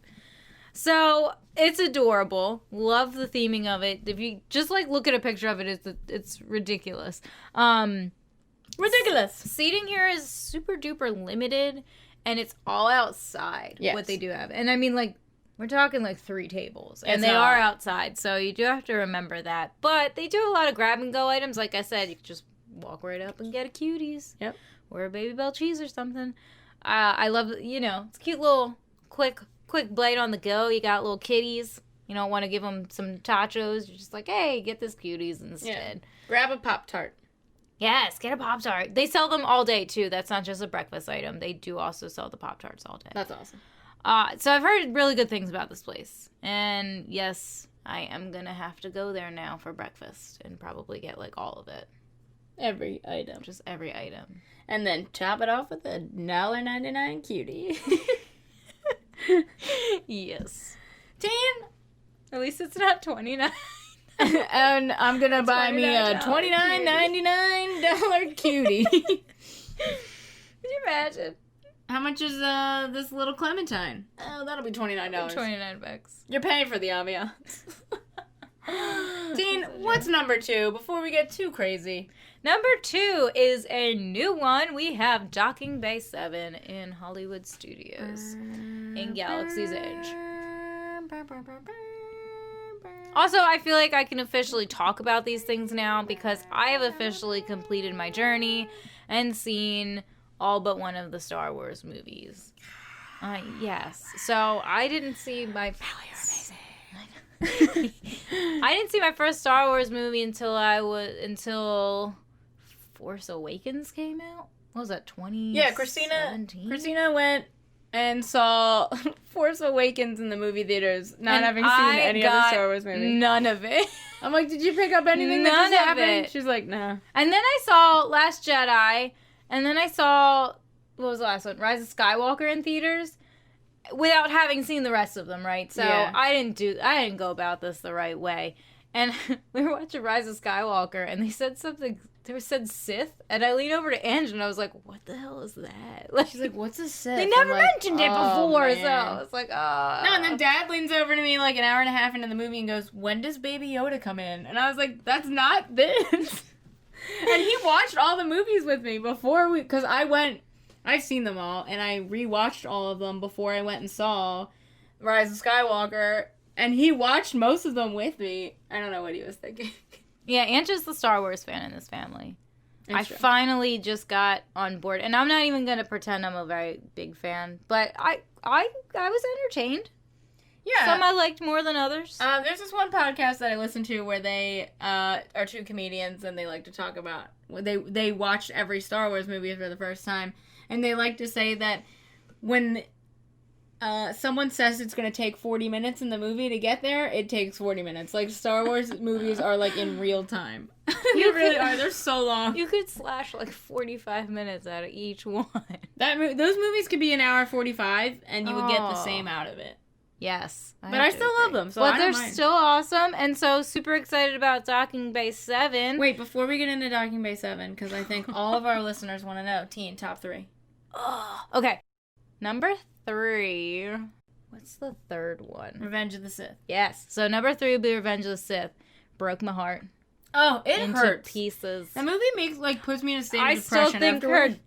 So, it's adorable. Love the theming of it. If you just, like, look at a picture of it, it's ridiculous. Ridiculous. Seating here is super duper limited, and it's all outside. Yes. What they do have. And I mean, like, we're talking like 3 tables, and It's they not. are outside, so you do have to remember that. But they do a lot of grab and go items. Like I said, you can just walk right up and get a Cuties. Yep. Or a Baby Bell cheese or something. I love, it's a cute little quick bite on the go. You got little kitties. You don't want to give them some tachos. You're just like, hey, get this Cuties instead. Yeah. Grab a Pop-Tart. Yes, get a Pop-Tart. They sell them all day, too. That's not just a breakfast item. They do also sell the Pop-Tarts all day. That's awesome. So I've heard really good things about this place. And yes, I am going to have to go there now for breakfast and probably get, like, all of it. Every item. Just every item. And then top it off with a $1.99 cutie. Yes. Dan, At least it's not $29. and I'm gonna buy me a $29 $29.99 cutie. Could you imagine? How much is this little clementine? Oh, that'll be $29. $29. You're paying for the ambiance. Dean, what's number 2 before we get too crazy? Number 2 is a new one. We have Docking Bay 7 in Hollywood Studios in Galaxy's Edge. Also, I feel like I can officially talk about these things now because I have officially completed my journey and seen all but one of the Star Wars movies. Yes. So I didn't see my... I didn't see my first Star Wars movie until Force Awakens came out. What was that, 2017? Yeah, Christina went and saw Force Awakens in the movie theaters, not And having seen I any other Star Wars movie. None of it. I'm like, did you pick up anything that None just of happened? it. She's like, no. And then I saw Last Jedi, and then I saw, what was the last one? Rise of Skywalker in theaters, without having seen the rest of them, right? So Yeah. I didn't go about this the right way. And we were watching Rise of Skywalker, and they said something. They said Sith, and I leaned over to Ange, and I was like, "What the hell is that?" Like, She's like, what's a Sith? they never I'm like, mentioned it "Oh, before, man." so I was like, "Oh." No, and then Dad leans over to me like an hour and a half into the movie and goes, when does Baby Yoda come in? And I was like, that's not this. And he watched all the movies with me before because I've seen them all, and I rewatched all of them before I went and saw Rise of Skywalker, and he watched most of them with me. I don't know what he was thinking. Yeah, Ange is the Star Wars fan in this family. I It's true. finally just got on board, and I'm not even gonna pretend I'm a very big fan, but I was entertained. Yeah. Some I liked more than others. There's this one podcast that I listen to where they are 2 comedians, and they like to talk about they watched every Star Wars movie for the first time, and they like to say that when someone says it's going to take 40 minutes in the movie to get there, it takes 40 minutes. Like, Star Wars movies are like in real time. They really are. They're so long. You could slash like 45 minutes out of each one. Those movies could be an hour 45, and you would get the Oh. same out of it. Yes. But I still love them, so but I they're don't mind. still awesome, and so super excited about Docking Bay 7. Wait, before we get into Docking Bay 7, because I think all of our listeners want to know, Teen, top 3. Okay. Number 3. What's the third one? Revenge of the Sith. Yes. So number 3 would be Revenge of the Sith. Broke my heart. Oh, it into hurts. pieces. That movie puts me in a state of I depression still think afterward. her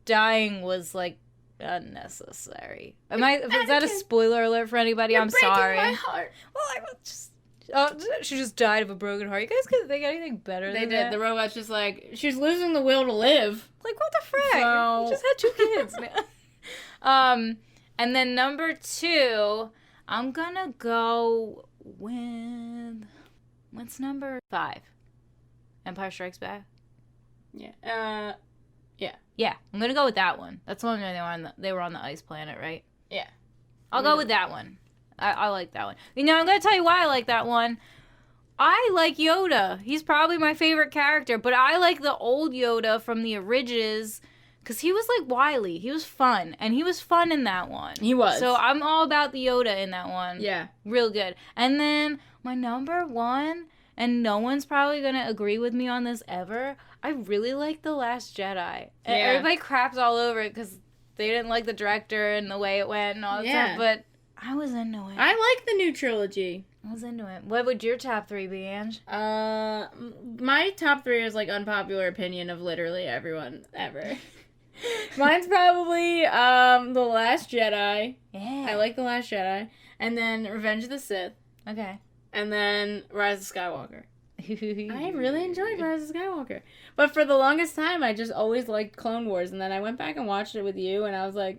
dying was like unnecessary. Is that a Anakin, spoiler alert for anybody? You're I'm breaking sorry. my heart. Well, I was just. Oh, she just died of a broken heart. You guys couldn't think anything better They than did. that? The robot's just like, she's losing the will to live. Like, what the frick? So- You just had 2 kids, man. And then number 2, I'm gonna go with... What's number 5? Empire Strikes Back? Yeah. Yeah. Yeah, I'm gonna go with that one. That's the one where they were on the ice planet, right? Yeah. I'll go with that one. I like that one. You know, I'm gonna tell you why I like that one. I like Yoda. He's probably my favorite character, but I like the old Yoda from the Originals because he was like wily. He was fun, and he was fun in that one. He was. So I'm all about the Yoda in that one. Yeah. Real good. And then my number one, and no one's probably going to agree with me on this ever, I really like The Last Jedi. And everybody craps all over it because they didn't like the director and the way it went and all that stuff, but I was into it. I like the new trilogy. I was into it. What would your top three be, Ange? My top three is like unpopular opinion of literally everyone ever. Mine's probably The Last Jedi. Yeah. I like The Last Jedi. And then Revenge of the Sith. Okay. And then Rise of Skywalker. I really enjoyed Rise of Skywalker. But for the longest time, I just always liked Clone Wars. And then I went back and watched it with you, and I was like,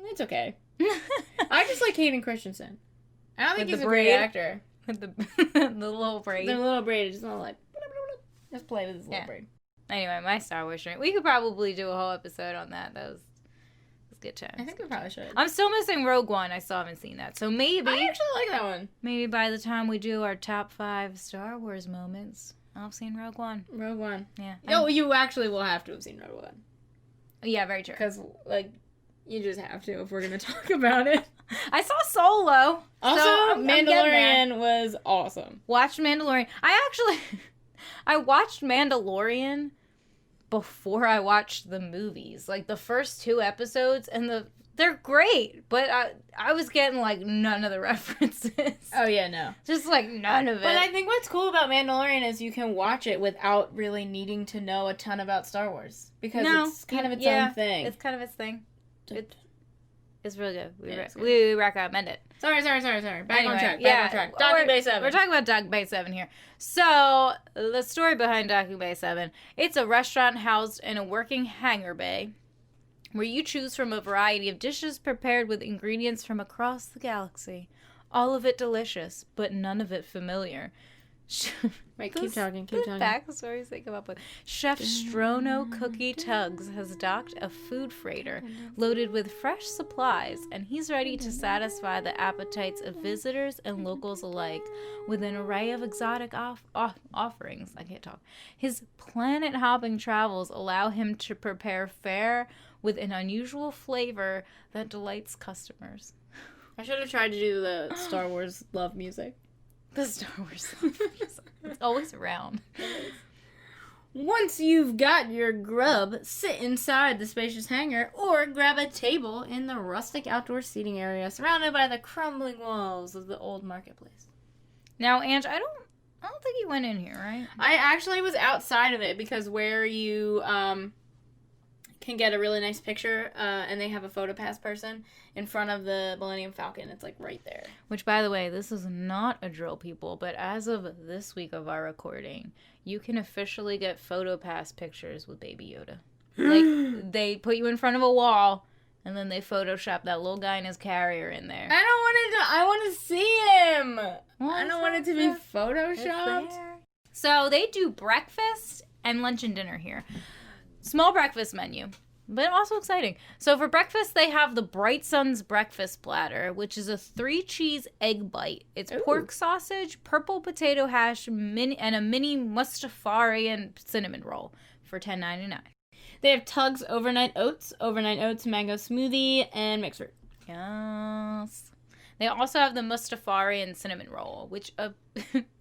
it's okay. I just like Hayden Christensen. I don't think he's a great actor. With the little braid. The little braid. Just like, just play with his little braid. Anyway, my Star Wars journey. We could probably do a whole episode on that. That was good times. I think we probably should. I'm still missing Rogue One. I still haven't seen that. So maybe... I actually like that one. Maybe by the time we do our top 5 Star Wars moments, I'll have seen Rogue One. Rogue One. Yeah. Oh, you actually will have to have seen Rogue One. Yeah, very true. Because, like, you just have to if we're going to talk about it. I saw Solo. Also, so Mandalorian was awesome. Watched Mandalorian. I watched Mandalorian before I watched the movies. Like, the first 2 episodes, and they're great, but I was getting, like, none of the references. Oh, yeah, no. Just, like, none of it. But I think what's cool about Mandalorian is you can watch it without really needing to know a ton about Star Wars. Because it's kind of its own thing. It's kind of its thing. It's really good. We recommend it. Sorry. Back on track. Docking Bay 7. We're talking about Docking Bay 7 here. So, the story behind Docking Bay 7. It's a restaurant housed in a working hangar bay where you choose from a variety of dishes prepared with ingredients from across the galaxy. All of it delicious, but none of it familiar. Wait, keep talking. Backstories they come up with. Chef Strono Cookie Tuggs has docked a food freighter loaded with fresh supplies, and he's ready to satisfy the appetites of visitors and locals alike with an array of exotic offerings. I can't talk. His planet-hopping travels allow him to prepare fare with an unusual flavor that delights customers. I should have tried to do the Star Wars love music. The Star Wars love music. It's always around. Once you've got your grub, sit inside the spacious hangar or grab a table in the rustic outdoor seating area surrounded by the crumbling walls of the old marketplace. Now, Ange, I don't think you went in here, right? I actually was outside of it because where you can get a really nice picture and they have a PhotoPass person in front of the Millennium Falcon. It's like right there. Which, by the way, this is not a drill, people, but as of this week of our recording, you can officially get PhotoPass pictures with Baby Yoda. Like, they put you in front of a wall, and then they Photoshop that little guy in his carrier in there. I want to see him! I don't want it to be Photoshopped. So, they do breakfast and lunch and dinner here. Small breakfast menu, but also exciting. So for breakfast, they have the Bright Sun's breakfast platter, which is a 3-cheese egg bite. It's pork sausage, purple potato hash, and a mini Mustafari and cinnamon roll for $10.99. They have Tug's overnight oats, mango smoothie, and mixed fruit. Yes. They also have the Mustafari and cinnamon roll, which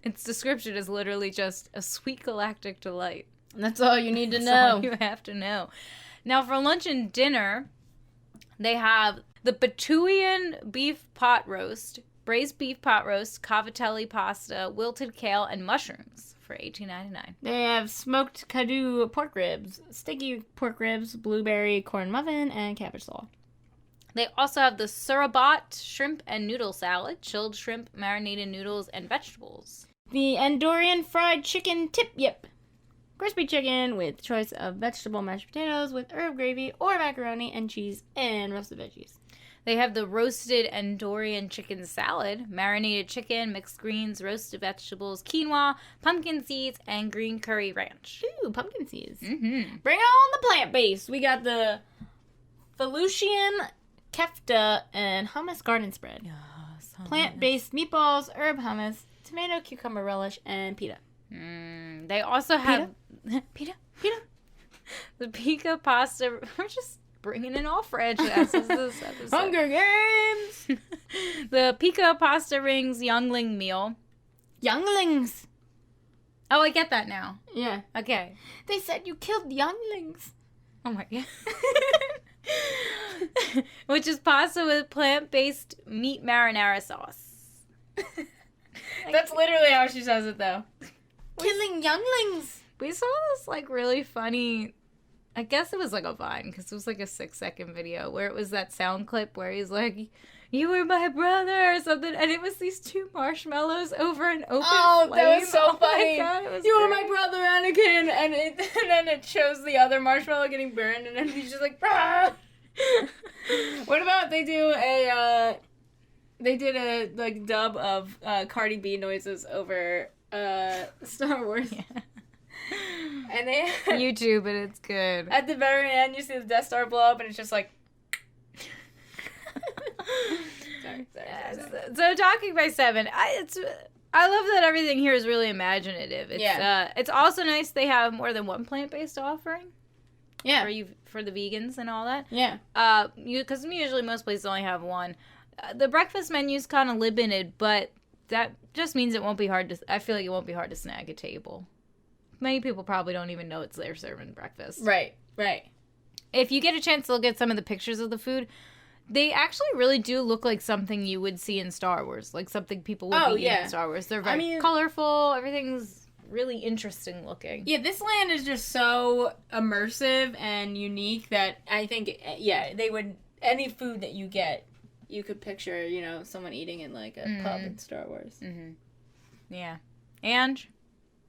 its description is literally just a sweet galactic delight. That's all you need to know. That's all you have to know. Now, for lunch and dinner, they have the Batuian beef pot roast, braised beef pot roast, cavatelli pasta, wilted kale, and mushrooms for $18.99. They have smoked Caddo pork ribs, sticky pork ribs, blueberry corn muffin, and cabbage slaw. They also have the Surabat shrimp and noodle salad, chilled shrimp, marinated noodles, and vegetables. The Andorian fried chicken tip yip. Crispy chicken with choice of vegetable mashed potatoes with herb gravy or macaroni and cheese and roasted veggies. They have the roasted Andorian chicken salad, marinated chicken, mixed greens, roasted vegetables, quinoa, pumpkin seeds, and green curry ranch. Ooh, pumpkin seeds. Mm-hmm. Bring on the plant-based. We got the Felucian kefta and hummus garden spread. Oh, Plant-based meatballs, herb hummus, tomato, cucumber relish, and pita. They also have... Pita? The pica pasta... We're just bringing in all franchises this episode. Hunger Games! The pica pasta rings youngling meal. Younglings! Oh, I get that now. Yeah. Okay. They said you killed younglings. Oh my god. Which is pasta with plant-based meat marinara sauce. That's literally how she says it, though. Killing younglings! We saw this, like, really funny... I guess it was, like, a Vine, because it was, like, a 6-second video where it was that sound clip where he's like, you were my brother, or something, and it was these 2 marshmallows over an open flame. That was so funny. God, it was You were great. my brother, Anakin! And then it shows the other marshmallow getting burned, and then he's just like, ah! What about they did a like dub of Cardi B noises over Star Wars. Yeah. And they YouTube, and it's good. at the very end you see the Death Star blow up and it's just like sorry. So talking by 7, I love that everything here is really imaginative. It's also nice they have more than one plant-based offering. Yeah. For the vegans and all that. Yeah. Because usually most places only have one. The breakfast menu's kind of limited, but that just means it won't be hard to. I feel like it won't be hard to snag a table. Many people probably don't even know they're serving breakfast. Right. If you get a chance to look at some of the pictures of the food, they actually really do look like something you would see in Star Wars, like something people would be eating in Star Wars. They're very colorful. Everything's really interesting looking. Yeah, this land is just so immersive and unique that I think, they would, any food that you get, you could picture, someone eating in like a pub in Star Wars. Mm-hmm. Yeah. And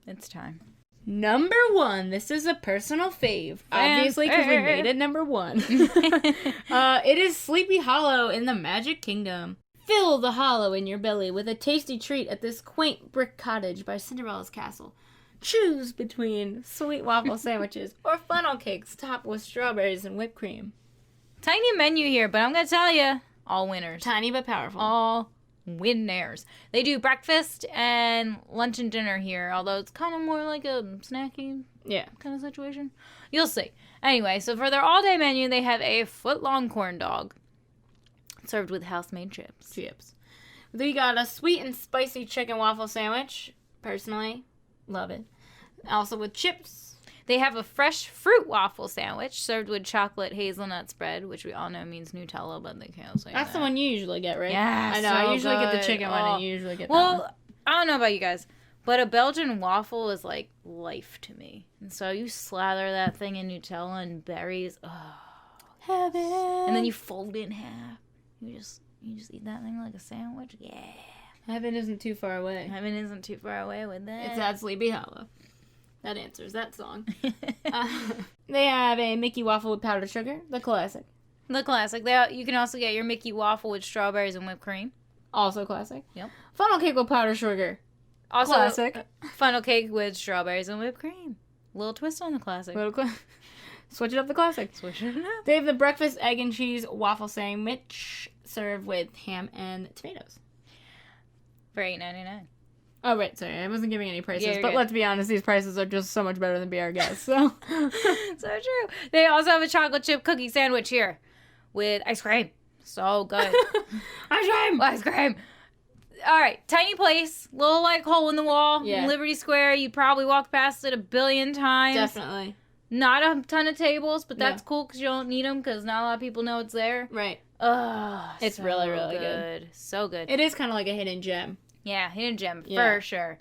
it's time. Number 1. This is a personal fave. Obviously, because we made it number 1. It is Sleepy Hollow in the Magic Kingdom. Fill the hollow in your belly with a tasty treat at this quaint brick cottage by Cinderella's castle. Choose between sweet waffle sandwiches or funnel cakes topped with strawberries and whipped cream. Tiny menu here, but I'm going to tell you, all winners. Tiny but powerful. All winners. They do breakfast and lunch and dinner here, although it's kind of more like a snacky kind of situation. You'll see. Anyway, so for their all-day menu, they have a foot-long corn dog served with house-made chips. We got a sweet and spicy chicken waffle sandwich. Personally, love it. Also with chips. They have a fresh fruit waffle sandwich served with chocolate hazelnut spread, which we all know means Nutella, but they can't say That's that. the one you usually get, right? Yeah, I know. so I usually get the good. chicken one, and you usually get that Well, one. I don't know about you guys, but a Belgian waffle is like life to me. And so you slather that thing in Nutella and berries. Oh, heaven. And then you fold it in half. You just eat that thing like a sandwich. Yeah. Heaven isn't too far away. Heaven isn't too far away with that. It's at Sleepy Hollow. That answers that song. They have a Mickey waffle with powdered sugar, the classic. The classic. You can also get your Mickey waffle with strawberries and whipped cream. Also classic. Yep. Funnel cake with powdered sugar. Also classic. Funnel cake with strawberries and whipped cream. Little twist on the classic. Switch it up the classic. Switch it up. They have the breakfast egg and cheese waffle sandwich served with ham and tomatoes. For $8.99. Oh, right. Sorry. I wasn't giving any prices. Yeah, but good. let's be honest. These prices are just so much better than Be Our Guest. So. So true. They also have a chocolate chip cookie sandwich here with ice cream. So good. Ice cream. All right. Tiny place. Little like hole in the wall. Yeah. Liberty Square. You probably walked past it a billion times. Definitely. Not a ton of tables, but that's cool because you don't need them because not a lot of people know it's there. Right. It's so really, really good. So good. It is kind of like a hidden gem. Yeah, hidden gem for sure.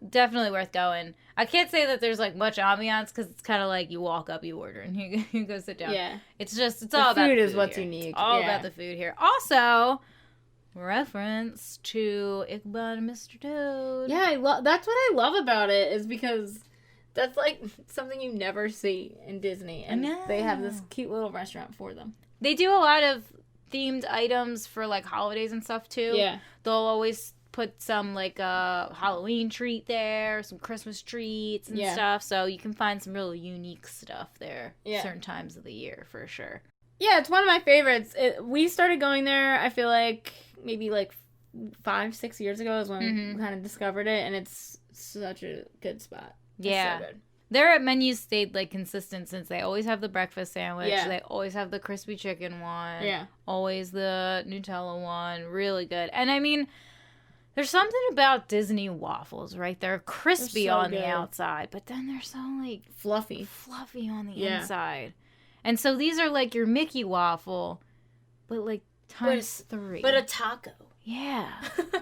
Definitely worth going. I can't say that there's like much ambiance because it's kind of like you walk up, you order, and you go sit down. Yeah, it's all about the food. Food is what's here. unique. All about the food here. Also, reference to Ichabod and Mr. Toad. Yeah, that's what I love about it is because that's like something you never see in Disney, and they have this cute little restaurant for them. They do a lot of themed items for like holidays and stuff too. Yeah. They'll always put some like Halloween treat there, some Christmas treats and stuff. So you can find some really unique stuff there certain times of the year for sure. Yeah, it's one of my favorites. We started going there, I feel like, maybe like 5-6 years ago is when we kind of discovered it, and it's such a good spot. Yeah. It's so good. Their menus stayed like consistent since they always have the breakfast sandwich. Yeah. They always have the crispy chicken one. Yeah. Always the Nutella one. Really good. And I mean, there's something about Disney waffles, right? They're crispy on the outside, but then they're so like fluffy on the inside. And so these are like your Mickey waffle, but like times 3. But a taco. Yeah.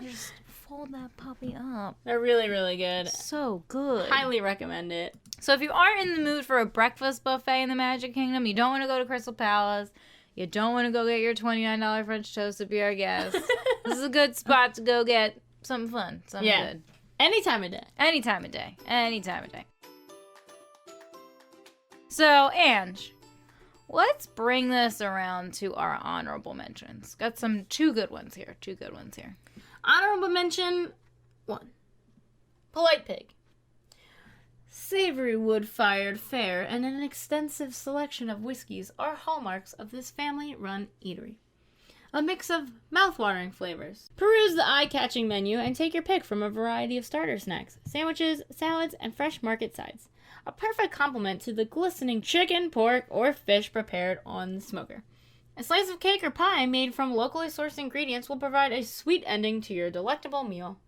Just fold that puppy up. They're really, really good. So good. Highly recommend it. So if you aren't in the mood for a breakfast buffet in the Magic Kingdom, you don't want to go to Crystal Palace, you don't want to go get your $29 French toast to be our guest, this is a good spot to go get something fun, something good. Any time of day. Any time of day. Any time of day. So, Ange, let's bring this around to our honorable mentions. Got two good ones here. Honorable mention 1. Polite Pig. Savory wood-fired fare and an extensive selection of whiskeys are hallmarks of this family-run eatery. A mix of mouth-watering flavors. Peruse the eye-catching menu and take your pick from a variety of starter snacks, sandwiches, salads, and fresh market sides. A perfect complement to the glistening chicken, pork, or fish prepared on the smoker. A slice of cake or pie made from locally sourced ingredients will provide a sweet ending to your delectable meal.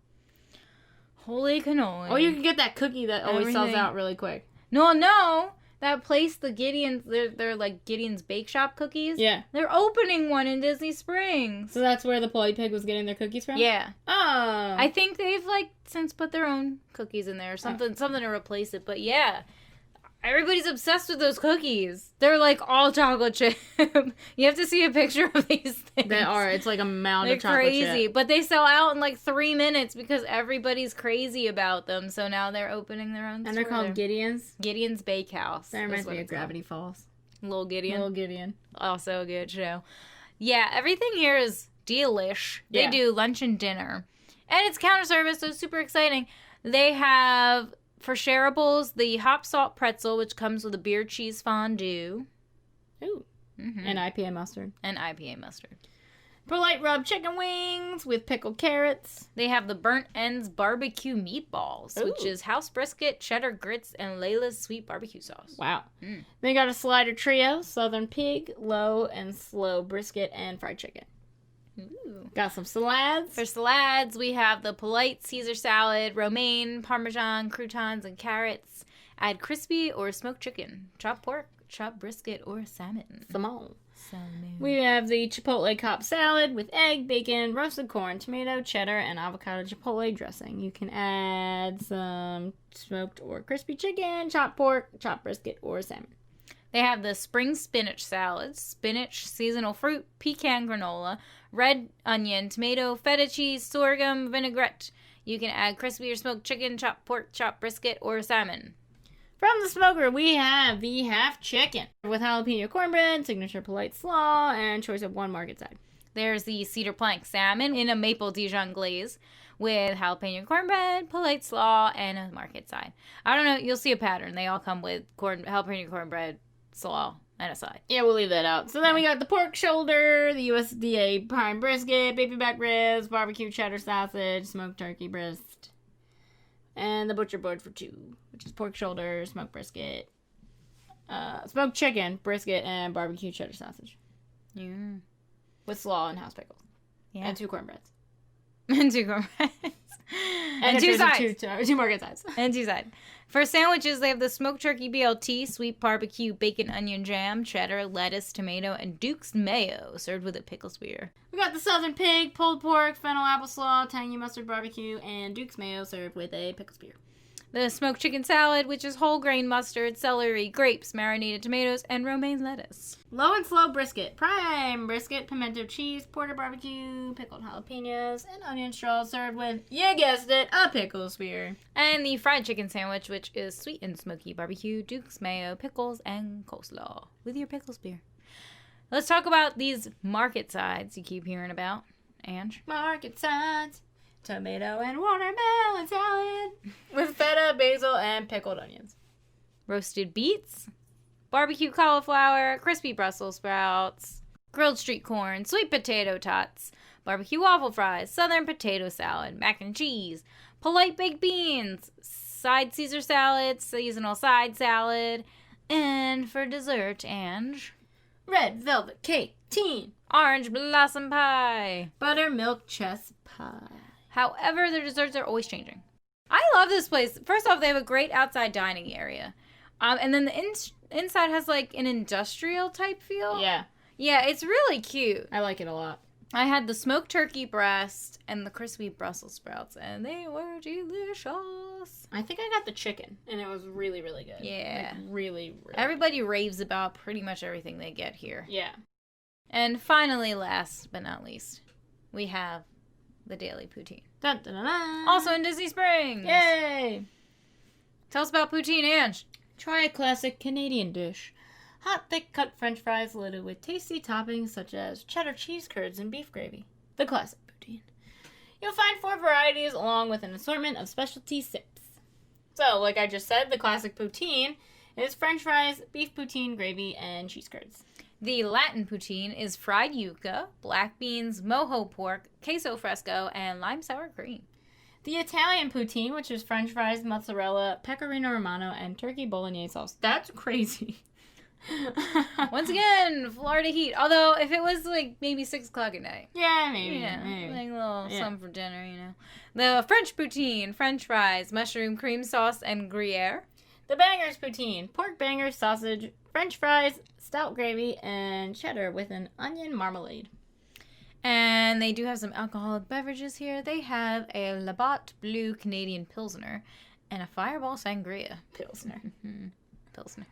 Holy cannoli. Or you can get that cookie that always sells out really quick. No. That place, the Gideon's, they're like Gideon's Bake Shop cookies. Yeah. They're opening one in Disney Springs. So that's where the Polite Pig was getting their cookies from? Yeah. Oh. I think they've like since put their own cookies in there or something to replace it. But yeah, everybody's obsessed with those cookies. They're like all chocolate chip. You have to see a picture of these things. They are. It's like a mound of chocolate crazy, chip. but they sell out in like 3 minutes because everybody's crazy about them. So now they're opening their own. And they're called Gideon's? Gideon's Bakehouse. That reminds me of Gravity Falls. Little Gideon. Also a good show. Yeah, everything here is delish. They do lunch and dinner. And it's counter service, so it's super exciting. They have, for shareables, the hop salt pretzel, which comes with a beer cheese fondue. Ooh. Mm-hmm. And IPA mustard. Polite rub chicken wings with pickled carrots. They have the burnt ends barbecue meatballs, Ooh. which is house brisket, cheddar grits, and Layla's sweet barbecue sauce. Wow. They got a slider trio, southern pig, low and slow brisket, and fried chicken. Ooh. Got some salads. For salads, we have the polite Caesar salad, romaine, parmesan, croutons, and carrots. Add crispy or smoked chicken, chopped pork, chopped brisket, or salmon. Salmon. We have the Chipotle Cobb salad with egg, bacon, roasted corn, tomato, cheddar, and avocado chipotle dressing. You can add some smoked or crispy chicken, chopped pork, chopped brisket, or salmon. They have the spring spinach salad, spinach, seasonal fruit, pecan granola, red onion, tomato, feta cheese, sorghum, vinaigrette. You can add crispy or smoked chicken, chopped pork, chopped brisket, or salmon. From the smoker, we have the half chicken with jalapeno cornbread, signature polite slaw, and choice of one market side. There's the cedar plank salmon in a maple Dijon glaze with jalapeno cornbread, polite slaw, and a market side. I don't know. You'll see a pattern. They all come with jalapeno cornbread, slaw, and a side. Yeah, we'll leave that out. So then we got the pork shoulder, the USDA prime brisket, baby back ribs, barbecue cheddar sausage, smoked turkey breast, and the butcher board for 2, which is pork shoulder, smoked brisket, smoked chicken, brisket, and barbecue cheddar sausage. Yeah. With slaw and house pickles. Yeah. And 2 cornbreads. And 2 cornbreads. And 2 sides. 2 market sides. And 2 sides. For sandwiches, they have the smoked turkey BLT, sweet barbecue, bacon onion jam, cheddar, lettuce, tomato, and Duke's mayo, served with a pickle spear. We got the southern pig, pulled pork, fennel apple slaw, tangy mustard barbecue, and Duke's mayo served with a pickle spear. The smoked chicken salad, which is whole grain mustard, celery, grapes, marinated tomatoes, and romaine lettuce. Low and slow brisket, prime brisket, pimento cheese, porter barbecue, pickled jalapenos, and onion straws served with, you guessed it, a pickle spear. And the fried chicken sandwich, which is sweet and smoky barbecue, Duke's mayo, pickles, and coleslaw with your pickle spear. Let's talk about these market sides you keep hearing about, Ange. Market sides, tomato and watermelon salad with feta, basil, and pickled onions. Roasted beets, barbecue cauliflower, crispy Brussels sprouts, grilled street corn, sweet potato tots, barbecue waffle fries, southern potato salad, mac and cheese, polite baked beans, side Caesar salad, seasonal side salad, and for dessert, Ange, red velvet cake, teen, orange blossom pie, buttermilk chess pie. However, their desserts are always changing. I love this place. First off, they have a great outside dining area. And then the inside has like an industrial type feel. Yeah. Yeah, it's really cute. I like it a lot. I had the smoked turkey breast and the crispy Brussels sprouts, and they were delicious. I think I got the chicken, and it was really, really good. Yeah. Like, really, really Everybody raves about pretty much everything they get here. Yeah. And finally, last but not least, we have the Daily Poutine. Dun, dun, dun, dun. Also in Disney Springs. Yay! Tell us about poutine, Ange. Try a classic Canadian dish. Hot, thick-cut French fries loaded with tasty toppings such as cheddar cheese curds and beef gravy. The classic poutine. You'll find 4 varieties along with an assortment of specialty sips. So, like I just said, the classic poutine is French fries, beef poutine gravy, and cheese curds. The Latin poutine is fried yuca, black beans, mojo pork, queso fresco, and lime sour cream. The Italian poutine, which is French fries, mozzarella, pecorino romano, and turkey bolognese sauce. That's crazy. Once again, Florida heat. Although, if it was like maybe 6 o'clock at night. Yeah, maybe. Like a little something for dinner, you know. The French poutine, French fries, mushroom cream sauce, and Gruyere. The bangers poutine, pork bangers, sausage, French fries, stout gravy, and cheddar with an onion marmalade. And they do have some alcoholic beverages here. They have a Labatt Blue Canadian Pilsner and a Fireball Sangria. Pilsner. Pilsner.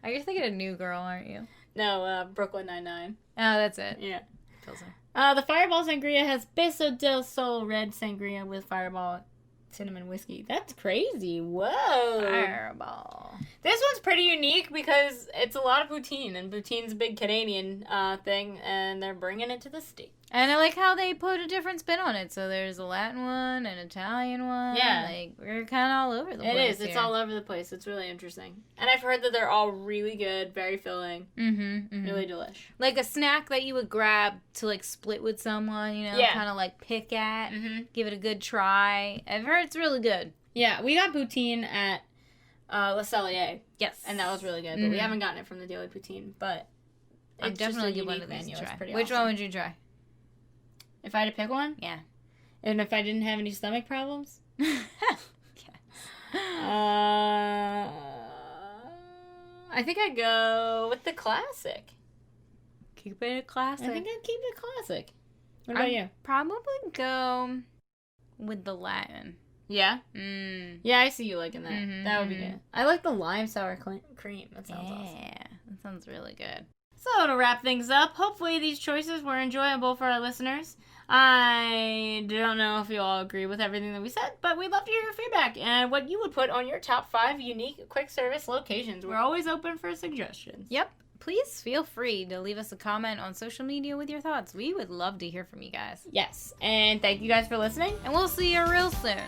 You're thinking of New Girl, aren't you? No, Brooklyn Nine-Nine. Oh, that's it. Yeah. Pilsner. The Fireball Sangria has Beso del Sol red sangria with Fireball cinnamon whiskey. That's crazy. Whoa. Fireball. This one's pretty unique because it's a lot of poutine, and poutine's a big Canadian thing, and they're bringing it to the States. And I like how they put a different spin on it. So there's a Latin one, an Italian one. Yeah. Like, we're kind of all over the place. It is. It's here. all over the place. It's really interesting. And I've heard that they're all really good, very filling, really delish. Like a snack that you would grab to, like, split with someone, you know? Yeah. Kind of, like, pick at. Give it a good try. I've heard it's really good. Yeah, we got poutine at Le Cellier. Yes. And that was really good. But we haven't gotten it from the Daily Poutine. But I'd it's definitely just a give one unique of these menu. a It's try. pretty Which awesome. one would you try? If I had to pick one? Yeah. And if I didn't have any stomach problems? Yes. I think I'd go with the classic. Keep it a classic. I think I'd keep it classic. What about you? Probably go with the Latin. Yeah? Yeah, I see you liking that. That would be mhm. good. I like the lime sour cream. That sounds awesome. Yeah, that sounds really good. So to wrap things up, hopefully these choices were enjoyable for our listeners. I don't know if you all agree with everything that we said, but we'd love to hear your feedback and what you would put on your top 5 unique quick service locations. We're always open for suggestions. Yep. Please feel free to leave us a comment on social media with your thoughts. We would love to hear from you guys. Yes, and thank you guys for listening. And we'll see you real soon.